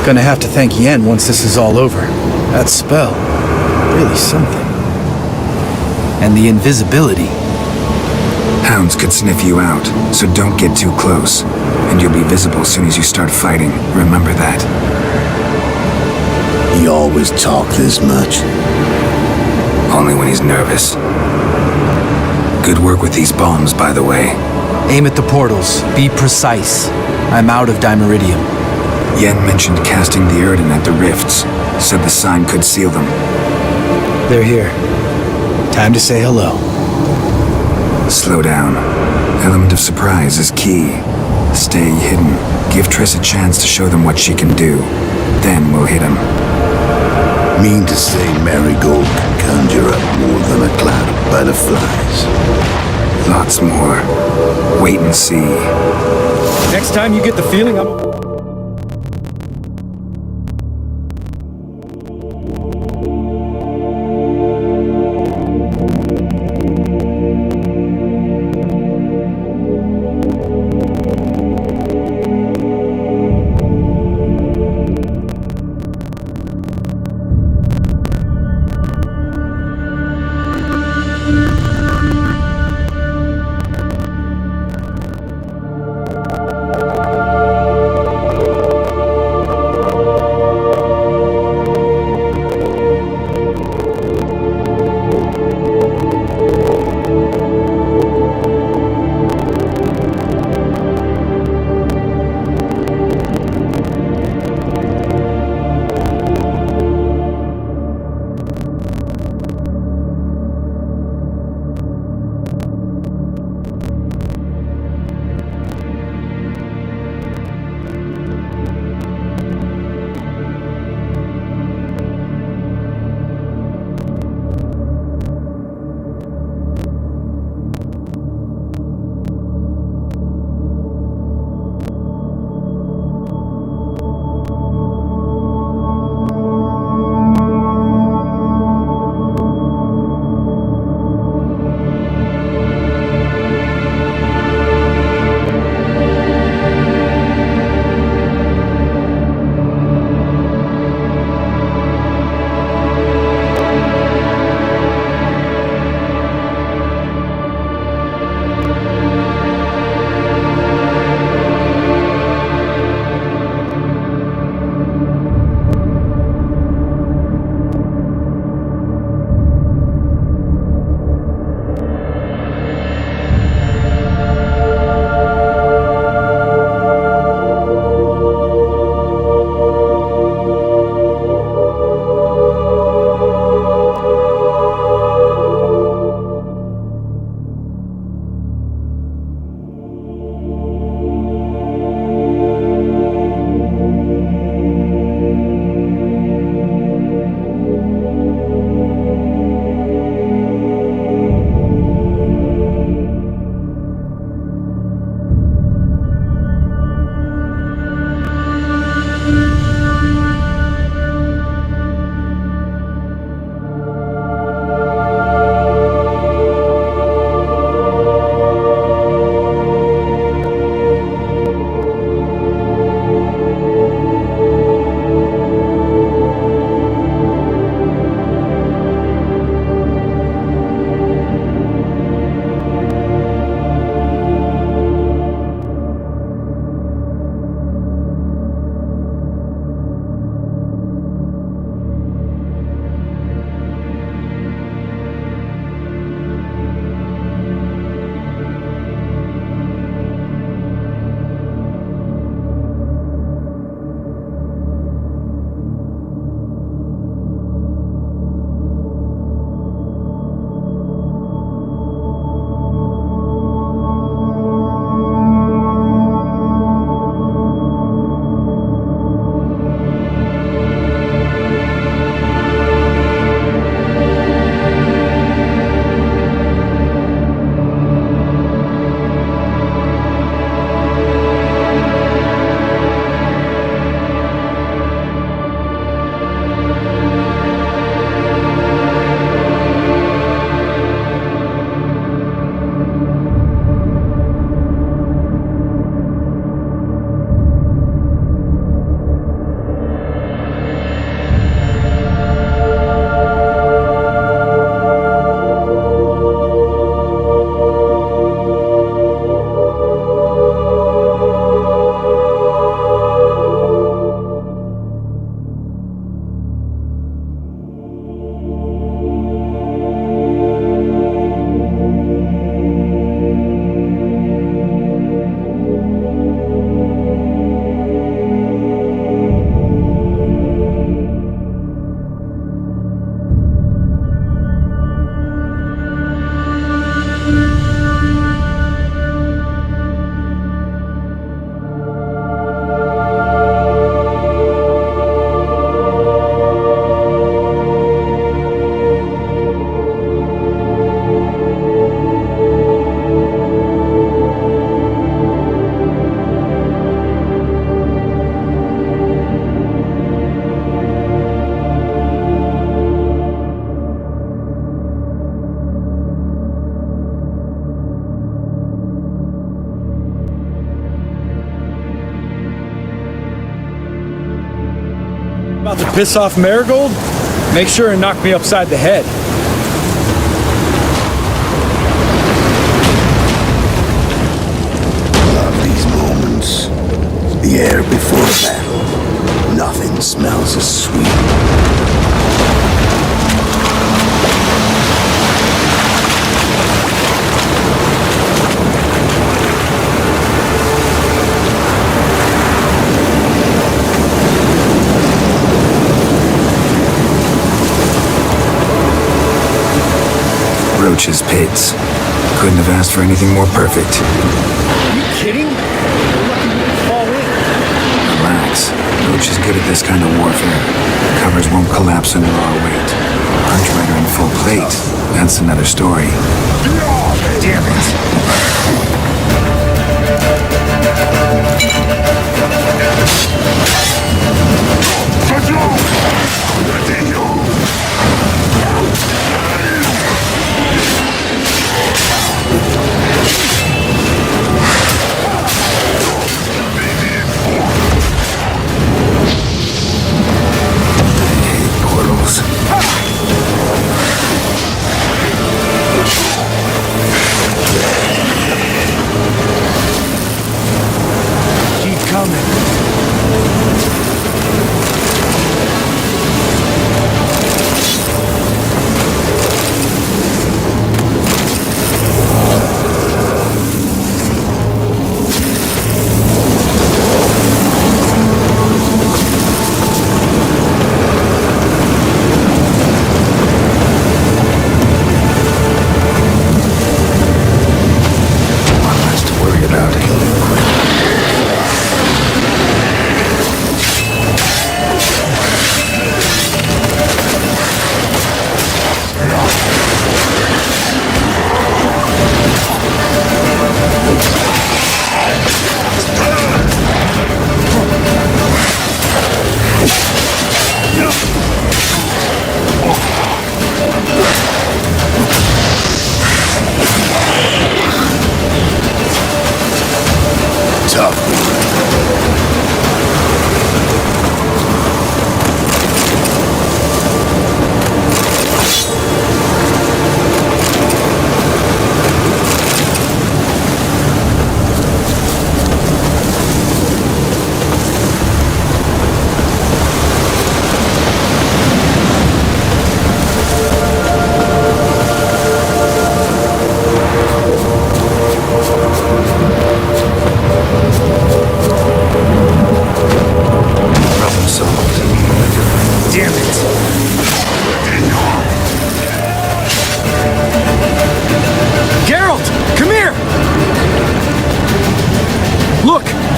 Gonna have to thank Yen once this is all over. That spell, really something. And the invisibility. Hounds could sniff you out, so don't get too close. And you'll be visible as soon as you start fighting. Remember that. He always talk this much? Only when he's nervous. Good work with these bombs, by the way. Aim at the portals. Be precise. I'm out of Dimeridium. Yen mentioned casting the Erden at the rifts. Said the sign could seal them. They're here. Time to say hello. Slow down. Element of surprise is key. Stay hidden. Give Triss a chance to show them what she can do. Then we'll hit him. Mean to say Marigold can conjure up more than a cloud of butterflies? Lots more. Wait and see. Next time you get the feeling I'm... piss off Marigold? Make sure and knock me upside the head. Love these moments. The air before battle. Nothing smells as sweet. Roach's pits. Couldn't have asked for anything more perfect. Are you kidding? We're lucky we didn't fall in. Relax. Roach is good at this kind of warfare. Covers won't collapse under our weight. Punch Rider in full plate. That's another story. Damn it.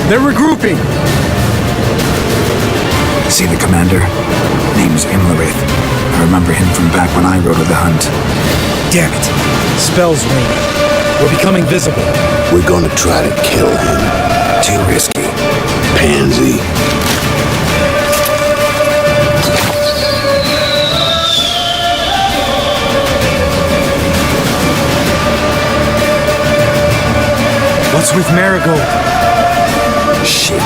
They're regrouping. See the commander? Name's Imlerith. I remember him from back when I rode with the hunt. Damn it. Spell's ringing. We're becoming visible. We're gonna try to kill him. Too risky. Pansy. What's with Marigold? Shit.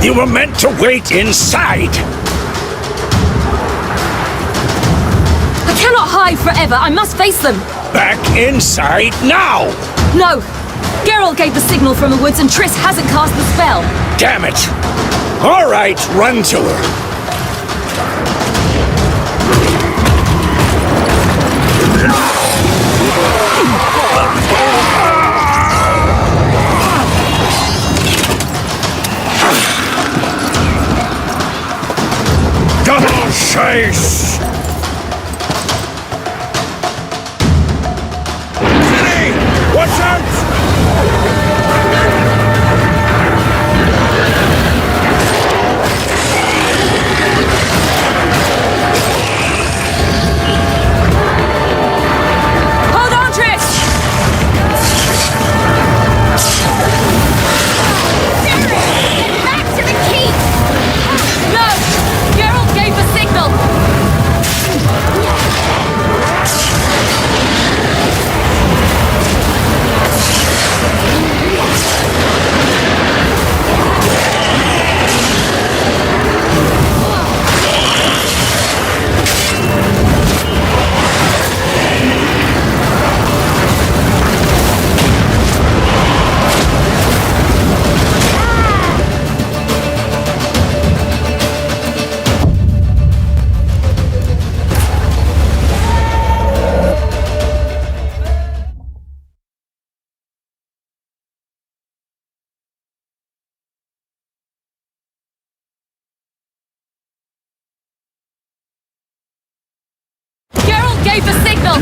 You were meant to wait inside! I cannot hide forever. I must face them. Back inside now! No! Geralt gave the signal from the woods and Triss hasn't cast the spell. Damn it! All right, run to her. Double chase! City! Watch out! Hold on, Triss! retrieve the signal!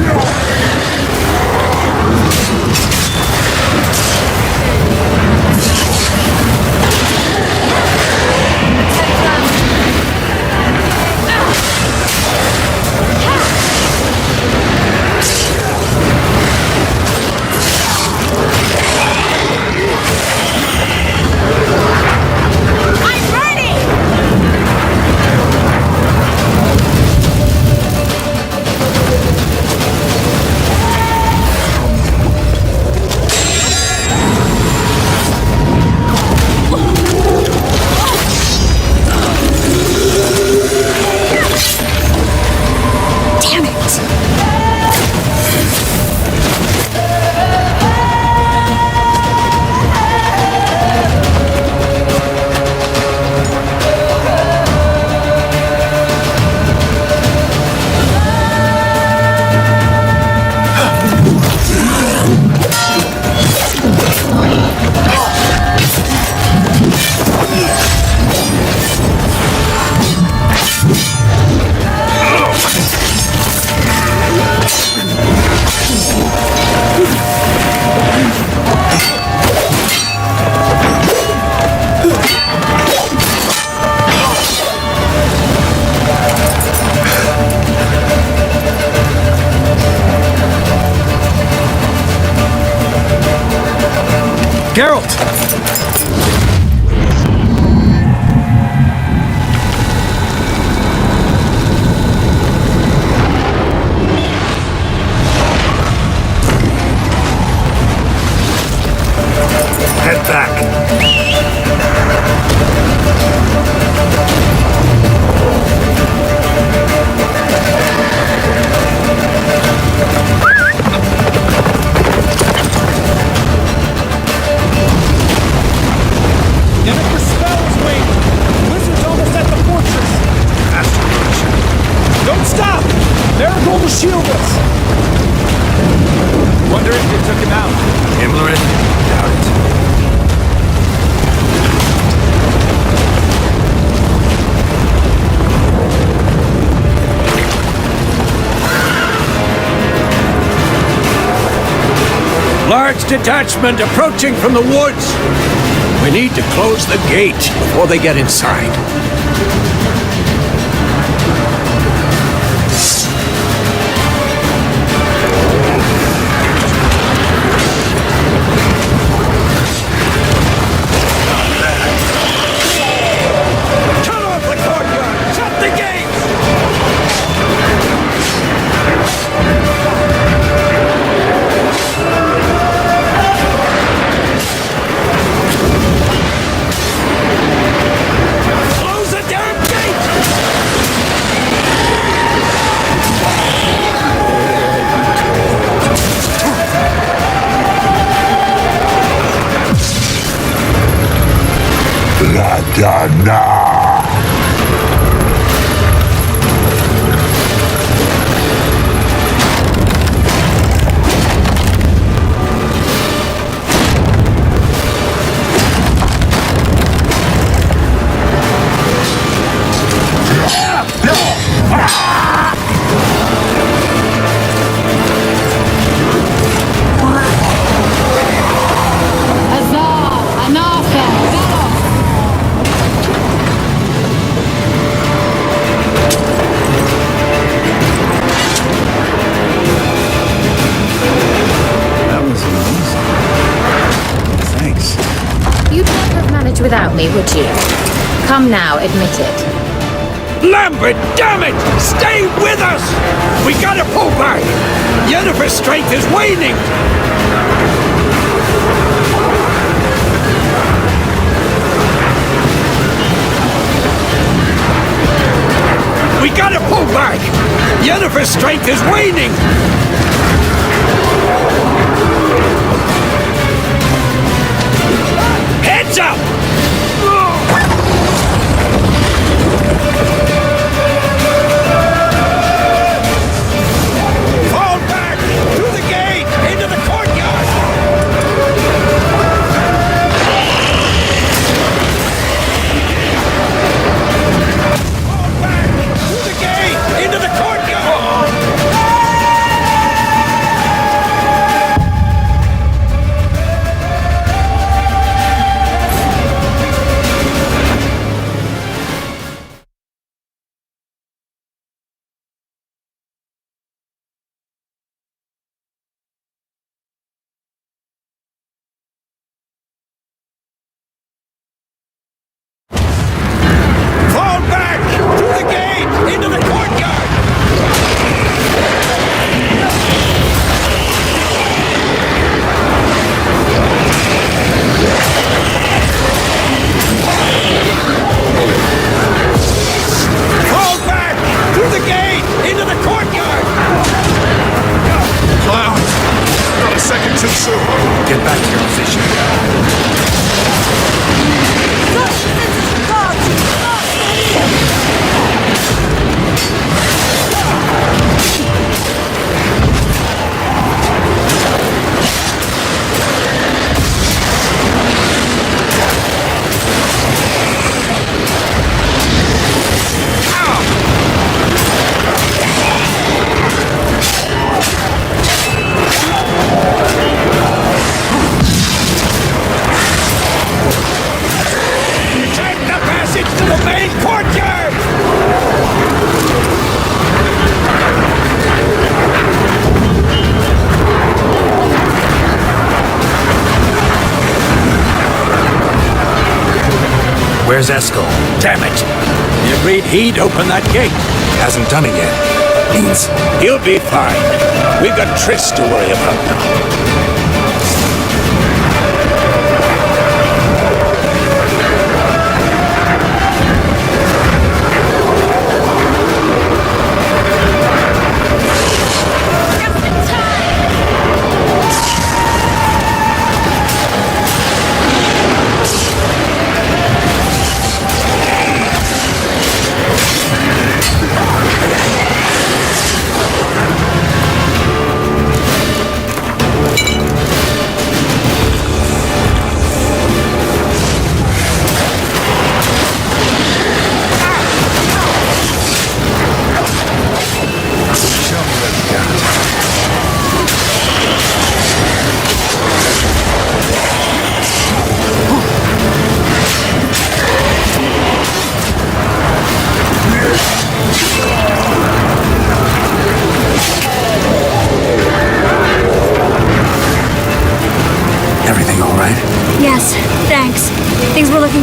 Geralt! Head back. Shield us! Wonder if they took him out. Himmler? Doubt it. Large detachment approaching from the woods. We need to close the gate before they get inside. Without me, would you? Come now, admit it. Lambert, damn it! Stay with us! We gotta pull back! Yennefer's strength is waning! We gotta pull back! Yennefer's strength is waning! Heads up! Fall back! Through the gate! Into the courtyard! Fall back! Through the gate! Into the courtyard! Where's Eskel? Damn it! He agreed he'd open that gate. Hasn't done it yet. Means He'll be fine. We've got Triss to worry about now.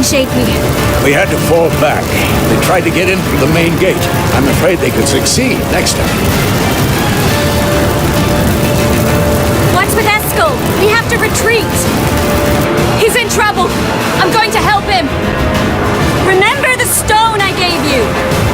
Shaky. We had to fall back. They tried to get in through the main gate. I'm afraid they could succeed next time. What's with Eskel? We have to retreat. He's in trouble. I'm going to help him. Remember the stone I gave you?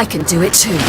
I can do it too.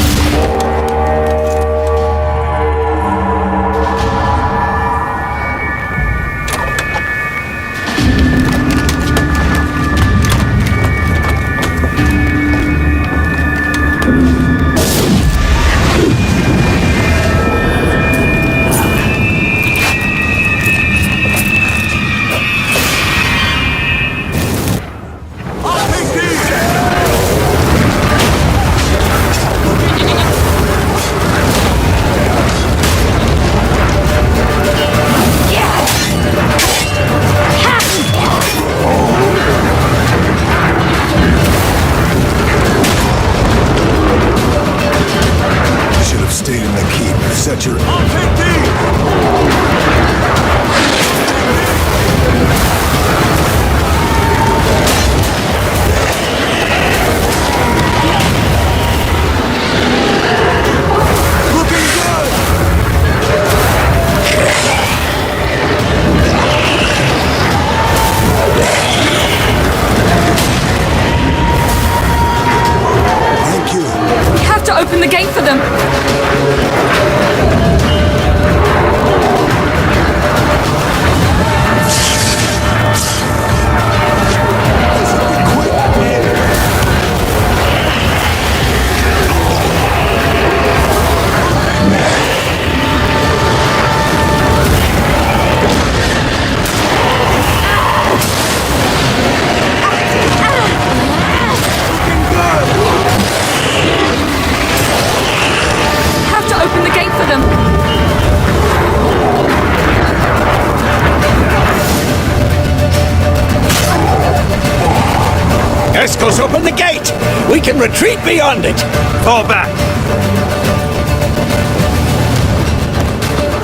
Eskel's open the gate! We can retreat beyond it! Fall back!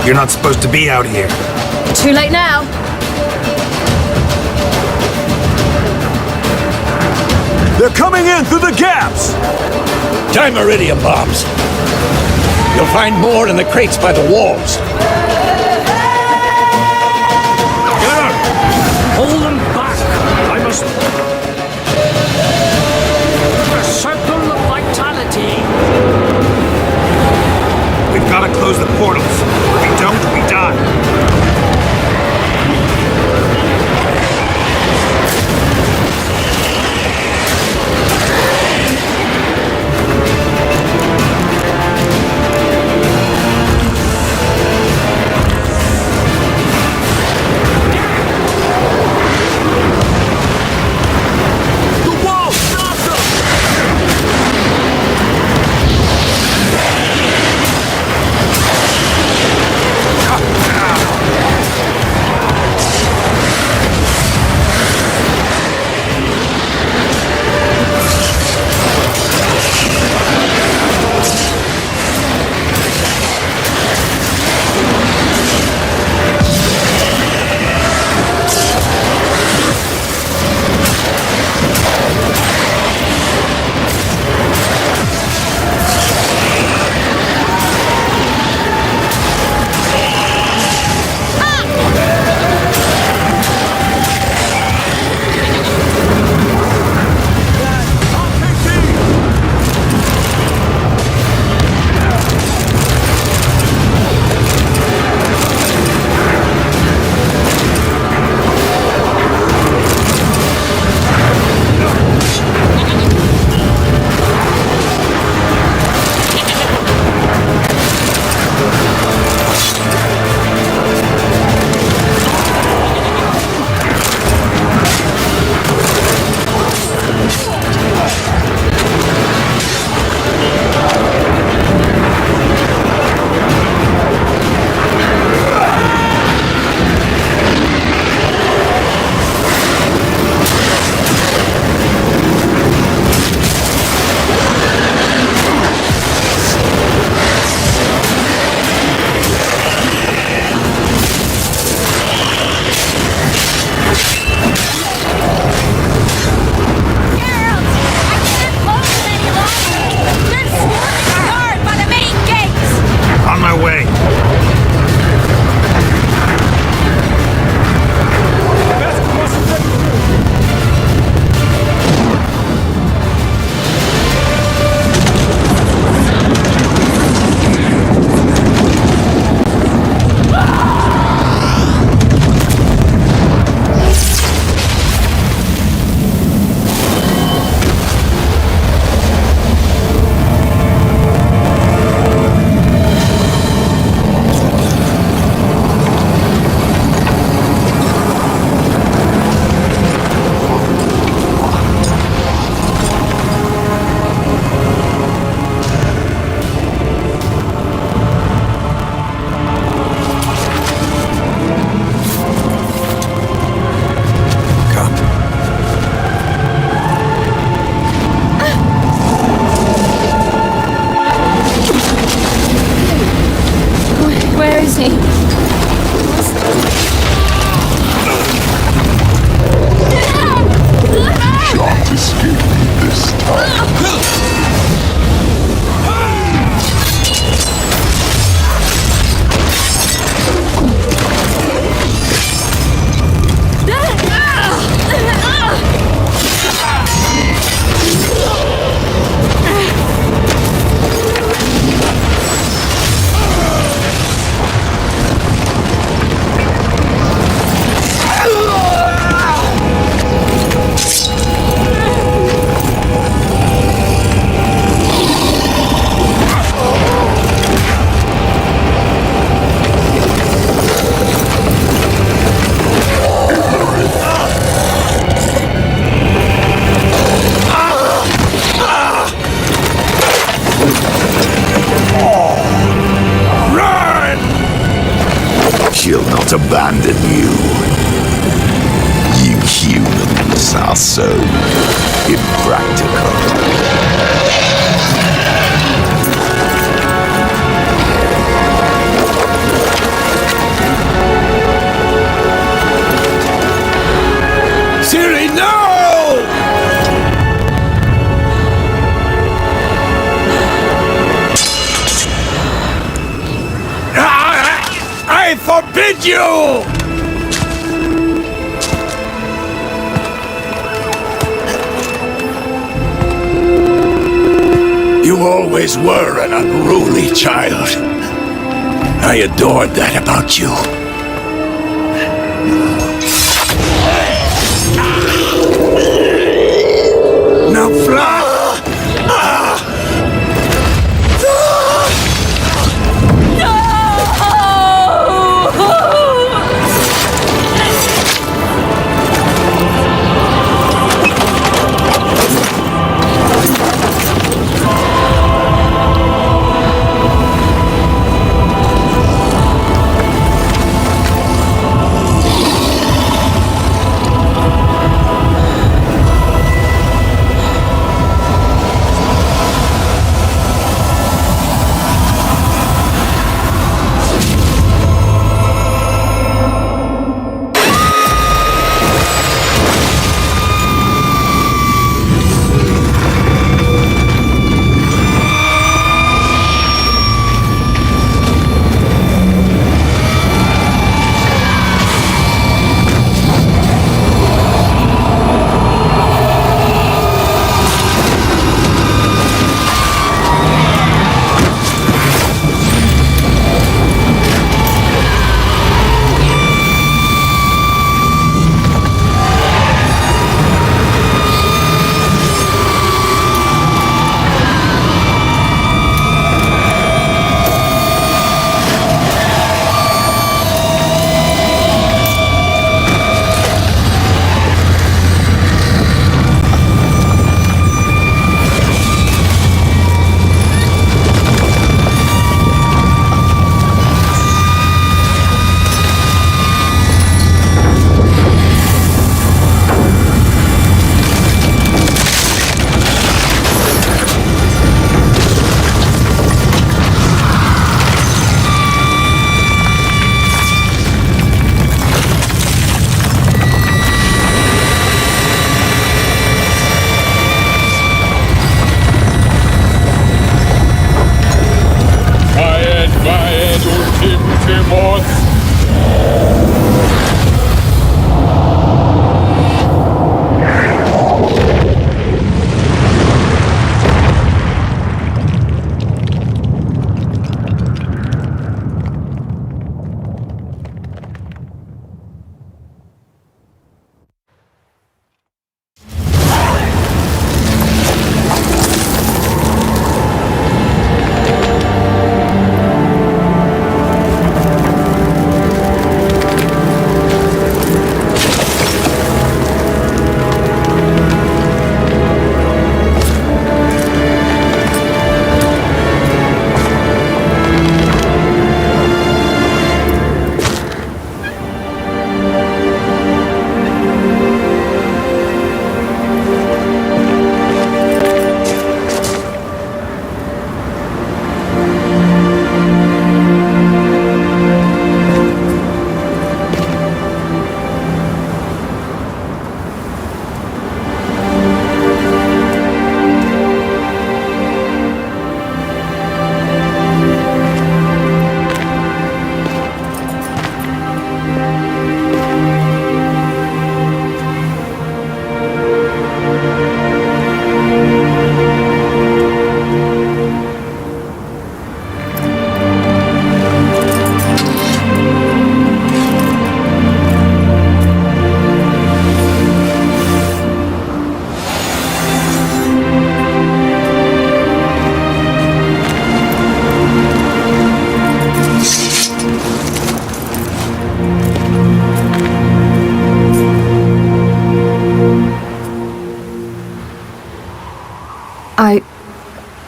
You're not supposed to be out here. Too late now. They're coming in through the gaps! Time iridium bombs. You'll find more in the crates by the walls. Hold them back! I must... The circle of vitality! We've got to close the portals. If we don't, we die. She'll not abandon you. You humans are so Impractical. Siri, no! I forbid you! You always were an unruly child. I adored that about you. Now fly!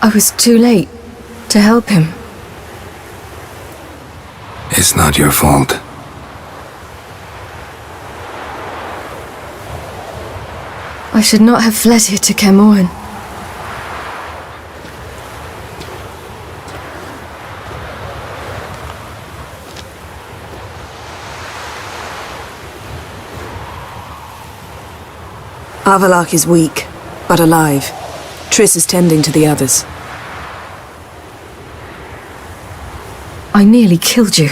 I was too late to help him. It's not your fault. I should not have fled here to Camoran. Avalak is weak, but alive. Triss is tending to the others. I nearly killed you.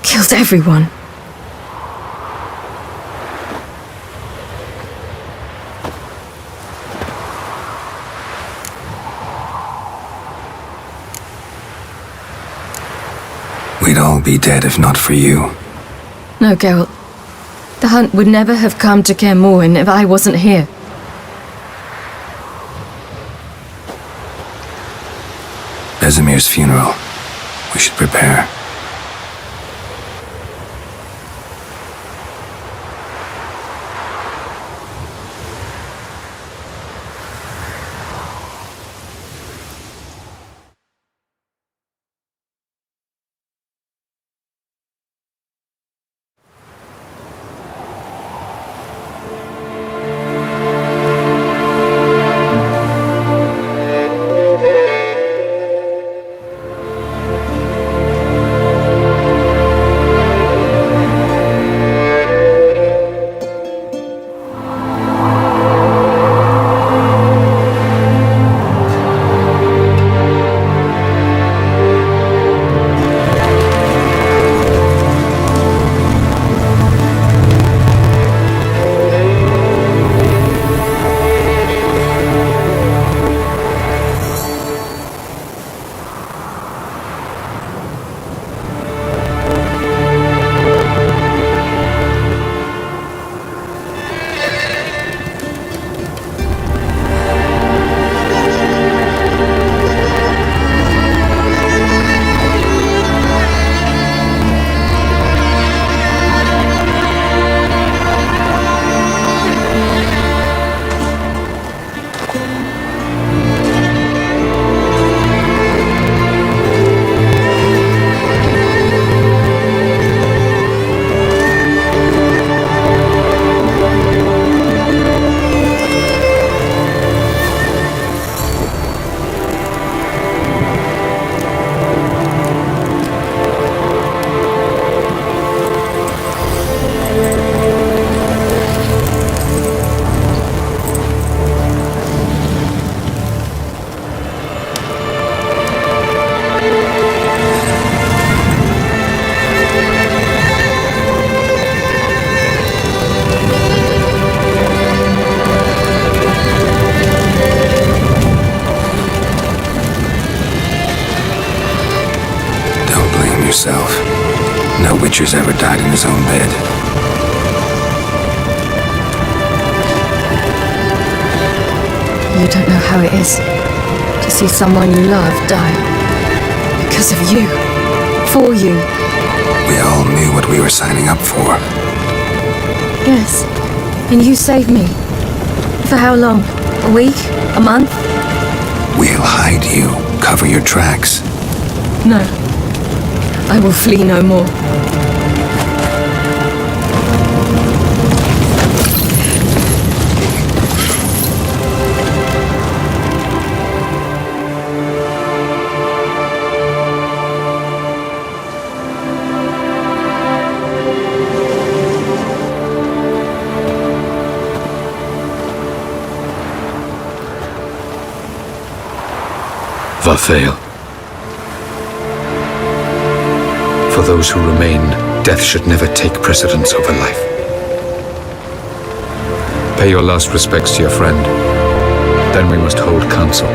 Killed everyone. We'd all be dead if not for you. No, Geralt. The hunt would never have come to Kaer Morhen if I wasn't here. Vesemir's funeral. We should prepare. No Witcher's ever died in his own bed. You don't know how it is to see someone you love die. Because of you. For you. We all knew what we were signing up for. Yes. And you saved me. For how long? A week? A month? We'll hide you. Cover your tracks. No. I will flee no more. Varthael. For those who remain, death should never take precedence over life. Pay your last respects to your friend. Then we must hold council.